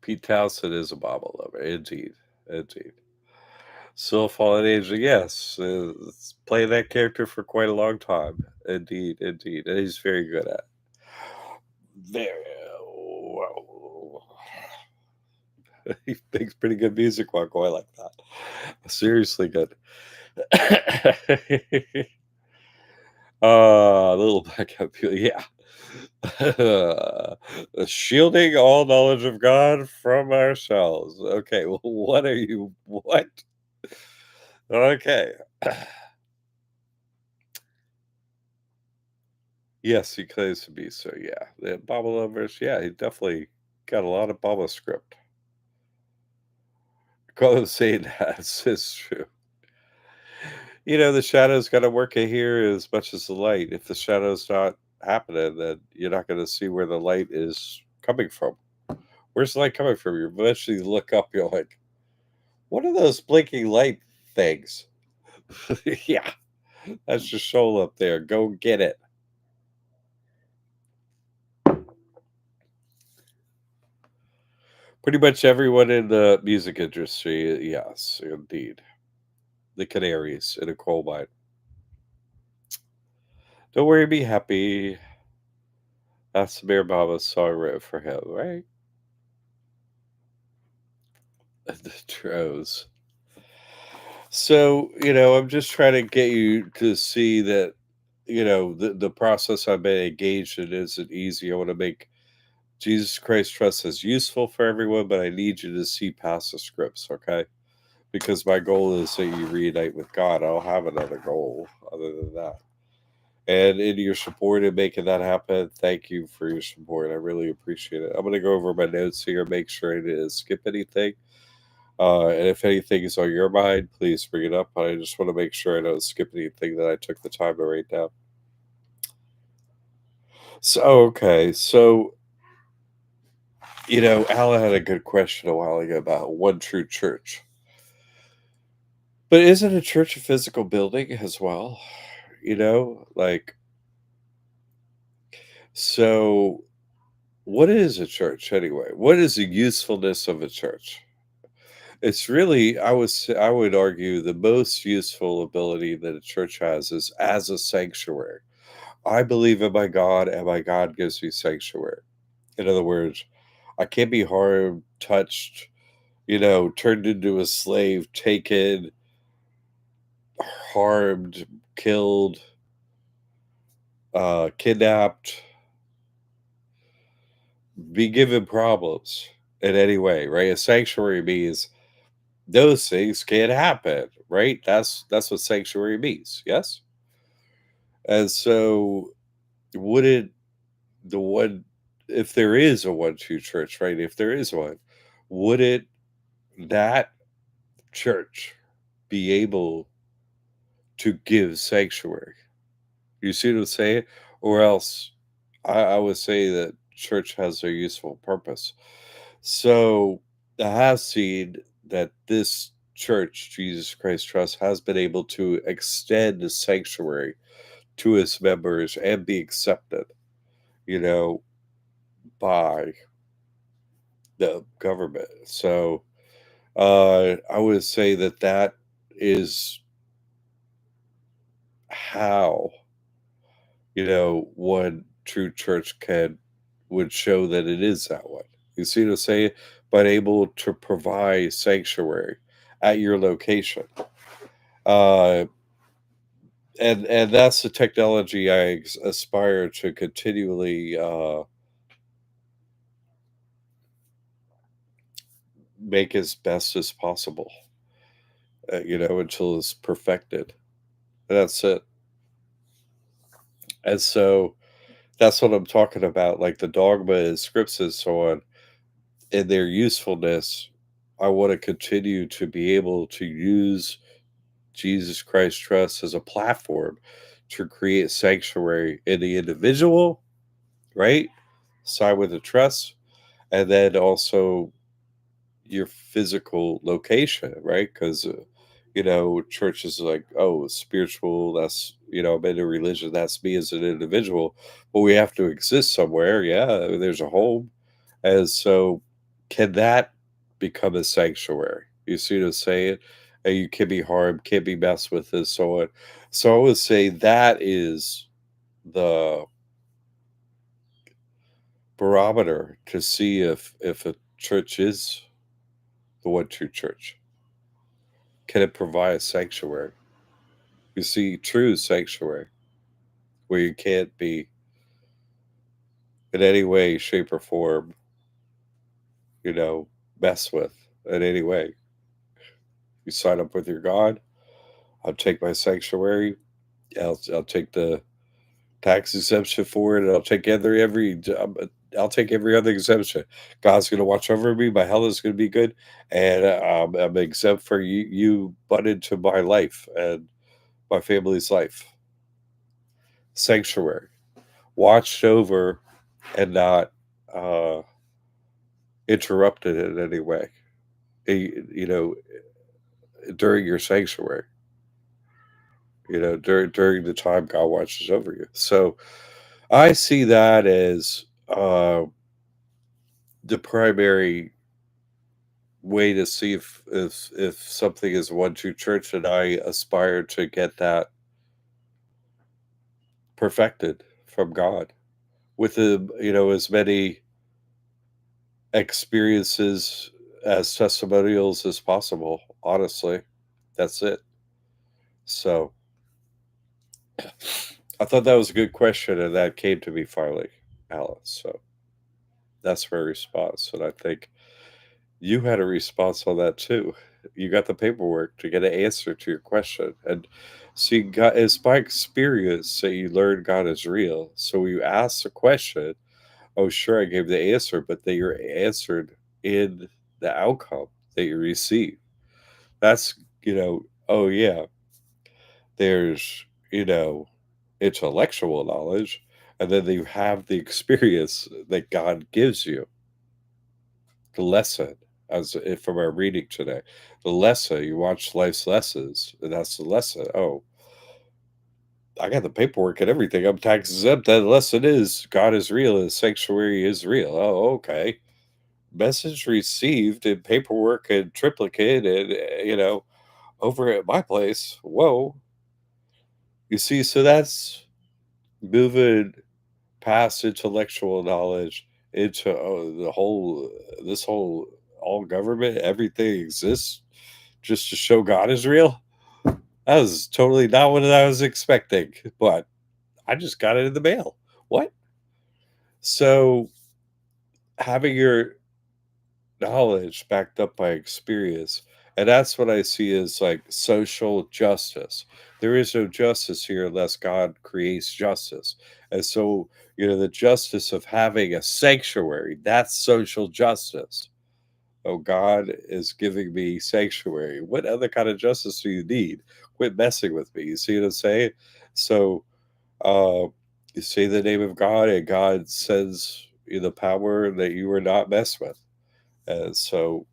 Speaker 1: Pete Townsend is a Bible lover, indeed, indeed. Still a fallen angel, yes. Playing that character for quite a long time, indeed, indeed, and he's very good at. Very well. He makes pretty good music while going like that. Seriously good. Little backup, yeah. Shielding all knowledge of God from ourselves. Okay, well, what are you? What? Okay. Yes, he claims to be. So, yeah, the Baba lovers. Yeah, he definitely got a lot of Baba script. Go say that. It's true. You know, the shadow's got to work in here as much as the light. If the shadow's not happening, then you're not going to see where the light is coming from. Where's the light coming from? You eventually look up, you're like, what are those blinking light things? Yeah, that's your soul up there. Go get it. Pretty much everyone in the music industry, yes, indeed. The canaries in a coal mine. Don't worry, be happy. That's Samir Baba's song written for him, right? The Tros. So, I'm just trying to get you to see that, the process I've been engaged in isn't easy. I want to make Jesus Christ Trust as useful for everyone, but I need you to see past the scripts, okay? Because my goal is that you reunite with God. I don't have another goal other than that. And in your support in making that happen, thank you for your support. I really appreciate it. I'm going to go over my notes here, make sure I didn't skip anything. And if anything is on your mind, please bring it up. I just want to make sure I don't skip anything that I took the time to write down. So, okay. So, Alan had a good question a while ago about one true church. But isn't a church a physical building as well? Like, so what is a church anyway? What is the usefulness of a church? It's really, I would argue, the most useful ability that a church has is as a sanctuary. I believe in my God, and my God gives me sanctuary. In other words, I can't be harmed, touched, turned into a slave, taken, harmed, killed, kidnapped, be given problems in any way, right? A sanctuary means those things can't happen, right? That's what sanctuary means. Yes. And so, would it the one if there is a one true church, right? If there is one, would it that church be able to give sanctuary? You see what I'm saying? Or else I would say that church has a useful purpose. So I have seen that this church, Jesus Christ Trust, has been able to extend the sanctuary to its members and be accepted, you know, by the government. So I would say that that is how, one true church can would show that it is that one. You see what I'm saying? But able to provide sanctuary at your location. Uh, and that's the technology I aspire to continually make as best as possible. Until it's perfected. That's it. And so that's what I'm talking about, like the dogma and scripts and so on, and their usefulness. I want to continue to be able to use Jesus Christ Trust as a platform to create sanctuary in the individual, right? Side with the trust, and then also your physical location, right? Because church is like, oh, spiritual. That's I'm into religion. That's me as an individual, but we have to exist somewhere. Yeah, there's a home, and so can that become a sanctuary? You see what I'm saying? And you can be harmed, can't be messed with, and so on. So I would say that is the barometer to see if a church is the one true church. Can it provide a sanctuary? You see, true sanctuary, where you can't be in any way, shape, or form, you know, messed with in any way. You sign up with your God. I'll take my sanctuary. I'll take the tax exemption for it. And I'll take every other exemption. God's going to watch over me. My health is going to be good, and I'm exempt for you butt into my life and my family's life. Sanctuary, watched over and not uh, interrupted in any way. You know, during your sanctuary. During the time God watches over you. So I see that as the primary way to see if something is one true church, and I aspire to get that perfected from God with as many experiences as testimonials as possible. Honestly, that's it. So I thought that was a good question, and that came to me finally, Alice. So that's my response, and I think you had a response on that too. You got the paperwork to get an answer to your question. And see, God, it's by experience that you learn God is real. So you ask the question, oh, sure, I gave the answer, but that you're answered in the outcome that you receive. That's, oh, yeah, there's, intellectual knowledge, and then you have the experience that God gives you. The lesson, from our reading today, the lesson, you watch life's lessons, and that's the lesson. Oh, I got the paperwork and everything. I'm tax exempt. That lesson is God is real and sanctuary is real. Oh, okay. message received and paperwork and triplicate and, over at my place. Whoa. You see, so that's moving past intellectual knowledge into the whole, this whole, all government, everything exists just to show God is real. That was totally not what I was expecting, but I just got it in the mail. What? So having your knowledge backed up by experience, and that's what I see as like social justice. There is no justice here unless God creates justice. And so, the justice of having a sanctuary, that's social justice. Oh, God is giving me sanctuary. What other kind of justice do you need? Quit messing with me. You see what I'm saying? So, uh, you say the name of God, and God sends you the power that you were not messed with. And so,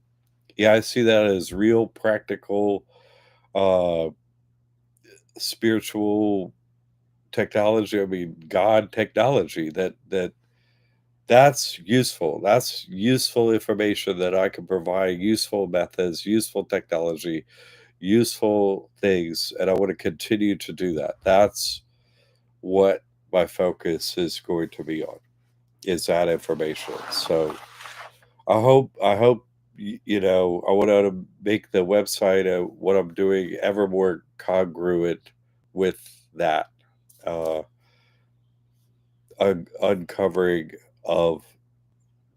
Speaker 1: yeah, I see that as real practical, uh, spiritual technology. I mean, God technology that's useful. That's useful information that I can provide, useful methods, useful technology, useful things, and I want to continue to do that. That's what my focus is going to be on, is that information. So I hope I want to make the website, what I'm doing, ever more congruent with that, uh, uncovering of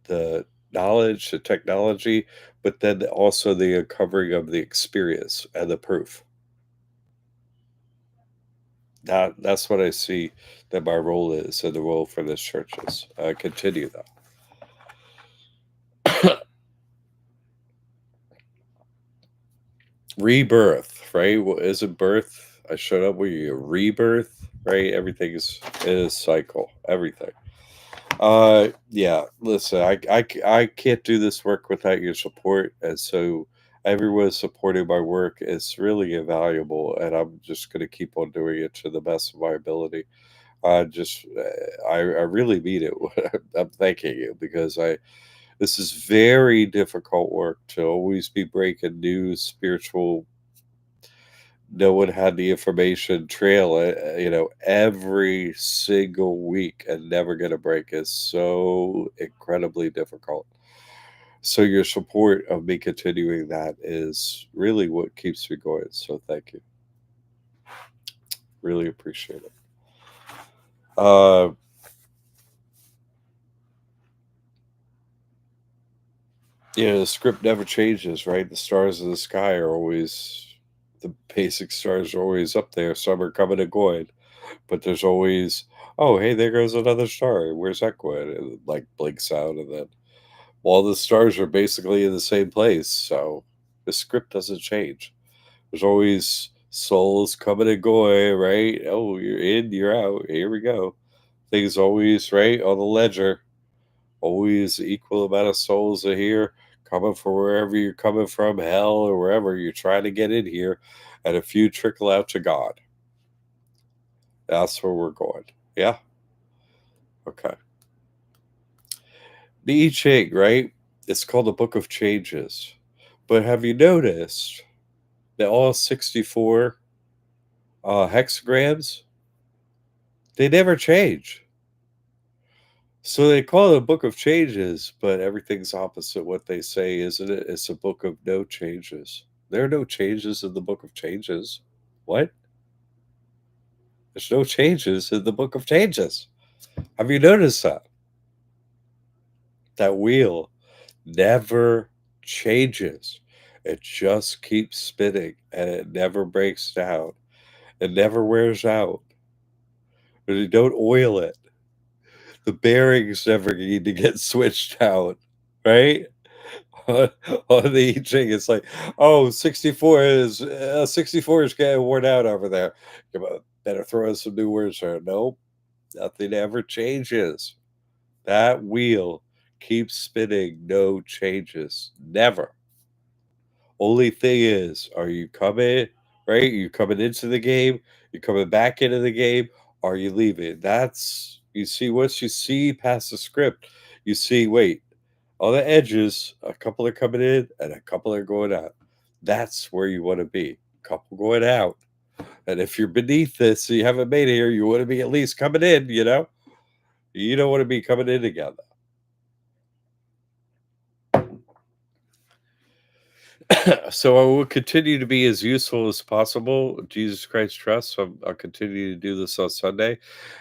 Speaker 1: the knowledge, the technology, but then also the uncovering of the experience and the proof. That's what I see that my role is, and the role for this church is. Continue that. Rebirth, right? Well, isn't birth? I showed up with you. Rebirth, right? Everything is in a cycle. Everything. Yeah. Listen, I can't do this work without your support, and so everyone supporting my work is really invaluable, and I'm just going to keep on doing it to the best of my ability. I really mean it. I'm thanking you because I this is very difficult work to always be breaking new spiritual. No one had the information trail, every single week and never get a break is so incredibly difficult. So your support of me continuing that is really what keeps me going. So thank you. Really appreciate it. Uh, the script never changes, right? The stars in the sky are always, the basic stars are always up there. Some are coming and going, but there's always, oh, hey, there goes another star. Where's that going? And it, like, blinks out, and then all the stars are basically in the same place. So the script doesn't change. There's always souls coming and going, right? Oh, you're in, you're out. Here we go. Things always right on the ledger. Always equal amount of souls are here, coming from wherever you're coming from, hell or wherever you're trying to get in here, and a few trickle out to God. That's where we're going. Yeah. Okay. The I Ching, right? It's called the Book of Changes. But have you noticed that all 64 hexagrams, they never change? So they call it a book of changes, but everything's opposite what they say, isn't it? It's a book of no changes. There are no changes in the book of changes. What? There's no changes in the book of changes. Have you noticed that? That wheel never changes. It just keeps spinning and it never breaks down. It never wears out. But you don't oil it. The bearings never need to get switched out, right? On the I Ching, it's like, oh, 64 is getting worn out over there. You better throw in some new words there. Nope, nothing ever changes. That wheel keeps spinning, no changes. Never. Only thing is, are you coming, right? You coming into the game? You coming back into the game? Are you leaving? That's, you see, once you see past the script, you see, wait, On the edges, a couple are coming in and a couple are going out. That's where you want to be. Couple going out. And if you're beneath this, so you haven't made it here, you want to be at least coming in, you know? You don't want to be coming in together. So I will continue to be as useful as possible. Jesus Christ trust. So I'll continue to do this on Sunday,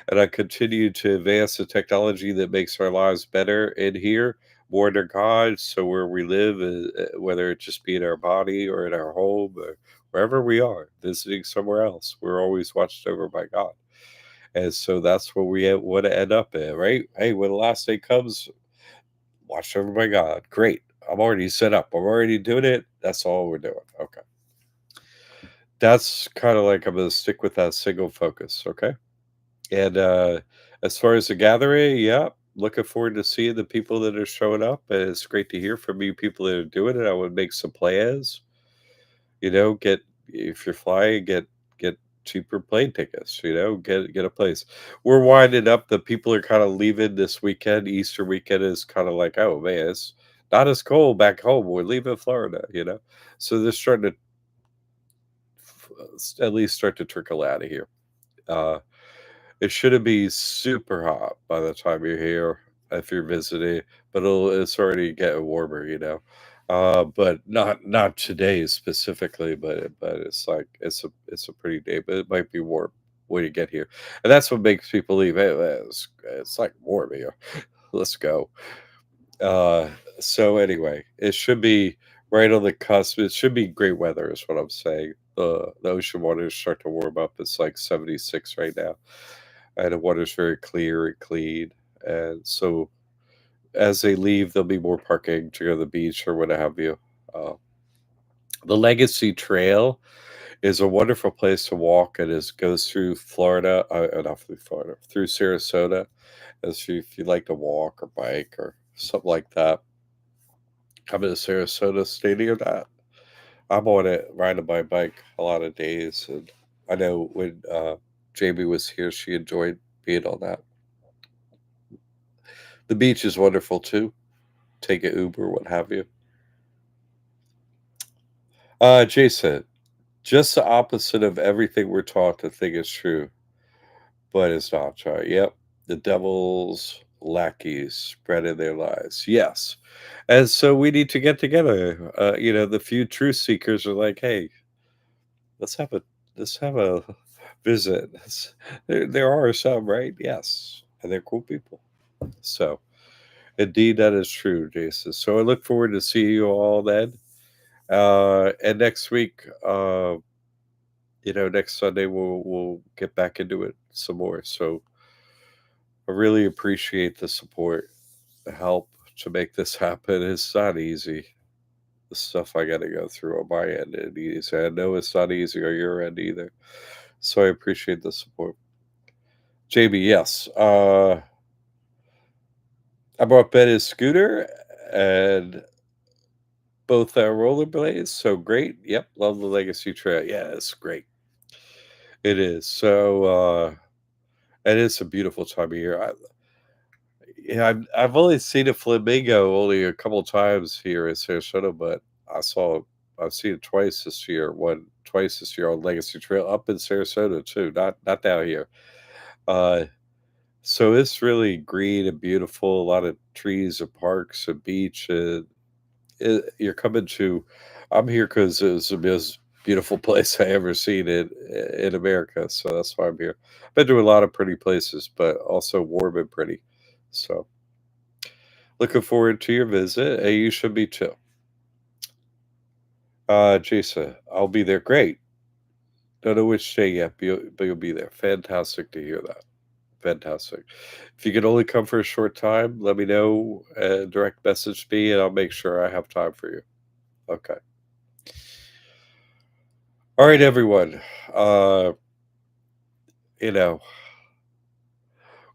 Speaker 1: and I continue to advance the technology that makes our lives better in here, more under God. So where we live, whether it just be in our body or in our home or wherever we are, visiting somewhere else, we're always watched over by God. And so that's where we want to end up in, right? Hey, when the last day comes, watched over by God. Great. I'm already set up. I'm already doing it. That's all we're doing. Okay. That's kind of like I'm going to stick with that single focus. Okay. And as far as the gathering, yeah, looking forward to seeing the people that are showing up. And it's great to hear from you people that are doing it. I would make some plans, get, if you're flying, get cheaper plane tickets, get a place. We're winding up. The people are kind of leaving this weekend. Easter weekend is kind of like, oh man, it's not as cold back home. We're leaving Florida. So they're starting to at least start to trickle out of here. uh it shouldn't be super hot by the time you're here if you're visiting, but it's already getting warmer. But not today specifically, but it's like it's a pretty day, but it might be warm when you get here, and that's what makes people leave. Hey, it's like warm here. Let's go. uh so anyway, it should be right on the cusp. It should be great weather is what I'm saying. The ocean waters start to warm up. It's like 76 right now, and the water's very clear and clean. And so as they leave, there'll be more parking to go to the beach or what have you. Uh, the Legacy Trail is a wonderful place to walk. It goes through Florida, not through Florida, through Sarasota. If you like to walk or bike or something like that, come to Sarasota, stay near that. I'm on it, riding my bike a lot of days, and I know when Jamie was here, she enjoyed being on that. The beach is wonderful too. Take an Uber, what have you. Jason, just the opposite of everything we're taught to think is true, but it's not true. Yep, the devil's lackeys spreading their lies. Yes, and so we need to get together. The few truth seekers are like, hey, let's have a let's have a visit. There are some, right? Yes, and they're cool people. So indeed, that is true, Jason. So I look forward to seeing you all then. And next week, next Sunday we'll get back into it some more. So I really appreciate the support, the help to make this happen. It's not easy. The stuff I got to go through on my end, and easy. I know it's not easy on your end either. So I appreciate the support. JB, yes. I brought Ben his scooter and both rollerblades. So great. Yep. Love the Legacy Trail. Yeah, it's great. It is. So, and it's a beautiful time of year. I've only seen a flamingo only a couple times here in Sarasota, but I've seen it twice this year. Twice this year on Legacy Trail up in Sarasota too. Not down here. Uh, so it's really green and beautiful. A lot of trees and parks and beach. And you're coming to. I'm here because it's the most beautiful place I ever seen in America. So that's why I'm here. Been to a lot of pretty places, but also warm and pretty. So looking forward to your visit. And you should be too. Jason, I'll be there. Great. Don't know which day yet, but you'll be there. Fantastic to hear that. Fantastic. If you could only come for a short time, let me know. Direct message me, and I'll make sure I have time for you. Okay. All right, everyone. Uh, you know,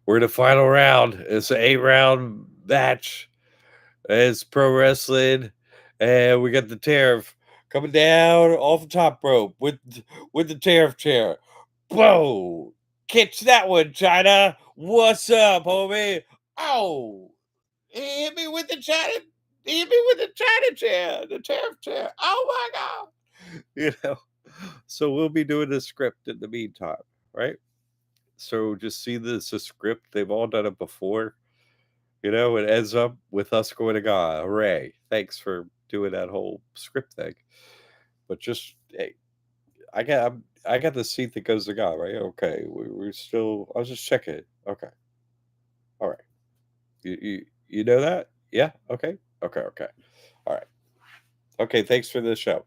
Speaker 1: we're in the final round. It's an 8-round match. It's pro wrestling, and we got the tariff coming down off the top rope with the tariff chair. Whoa! Catch that one, China. What's up, homie? Oh, he hit me with the China. Even with the China chair, the tariff chair. Oh my God. You know, so we'll be doing the script in the meantime, right? So just see this as a script. They've all done it before. It ends up with us going to God. Hooray. Thanks for doing that whole script thing. But just, hey, I got the seat that goes to God, right? Okay. We're still, I was just checking it. Okay. All right. You know that? Yeah. Okay. Okay. Okay. All right. Okay. Thanks for the show.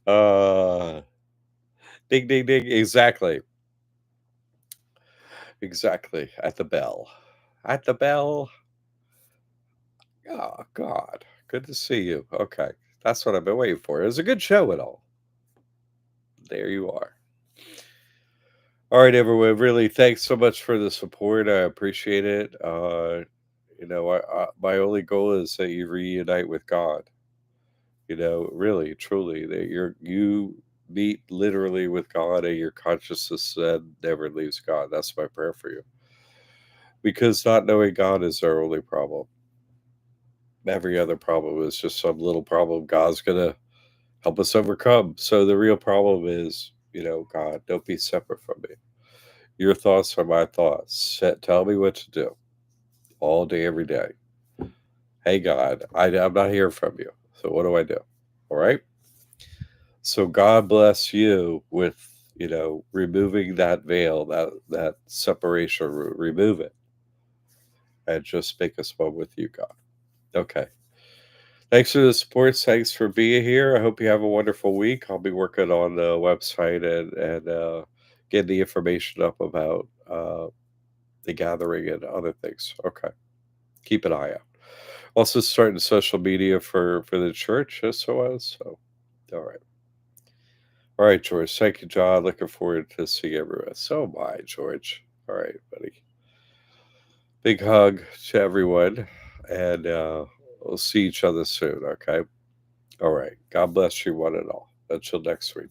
Speaker 1: uh, ding, ding, ding. Exactly. Exactly. At the bell. At the bell. Oh, God. Good to see you. Okay. That's what I've been waiting for. It was a good show and all. There you are. All right, everyone. Really, thanks so much for the support. I appreciate it. My only goal is that you reunite with God. Really, truly, that you meet literally with God, and your consciousness then never leaves God. That's my prayer for you. Because not knowing God is our only problem. Every other problem is just some little problem God's gonna help us overcome. So the real problem is, God, don't be separate from me. Your thoughts are my thoughts. Tell me what to do all day, every day. Hey, God, I'm not hearing from you. So what do I do? All right. So God bless you with, removing that veil, that separation, remove it and just make us one with you, God. Okay. Thanks for the support. Thanks for being here. I hope you have a wonderful week. I'll be working on the website and getting the information up about the gathering and other things. Okay. Keep an eye out. Also starting social media for the church SOS. So all right. All right, George. Thank you, John. Looking forward to seeing everyone. So am I, George. All right, buddy. Big hug to everyone. And we'll see each other soon, okay? All right. God bless you one and all. Until next week.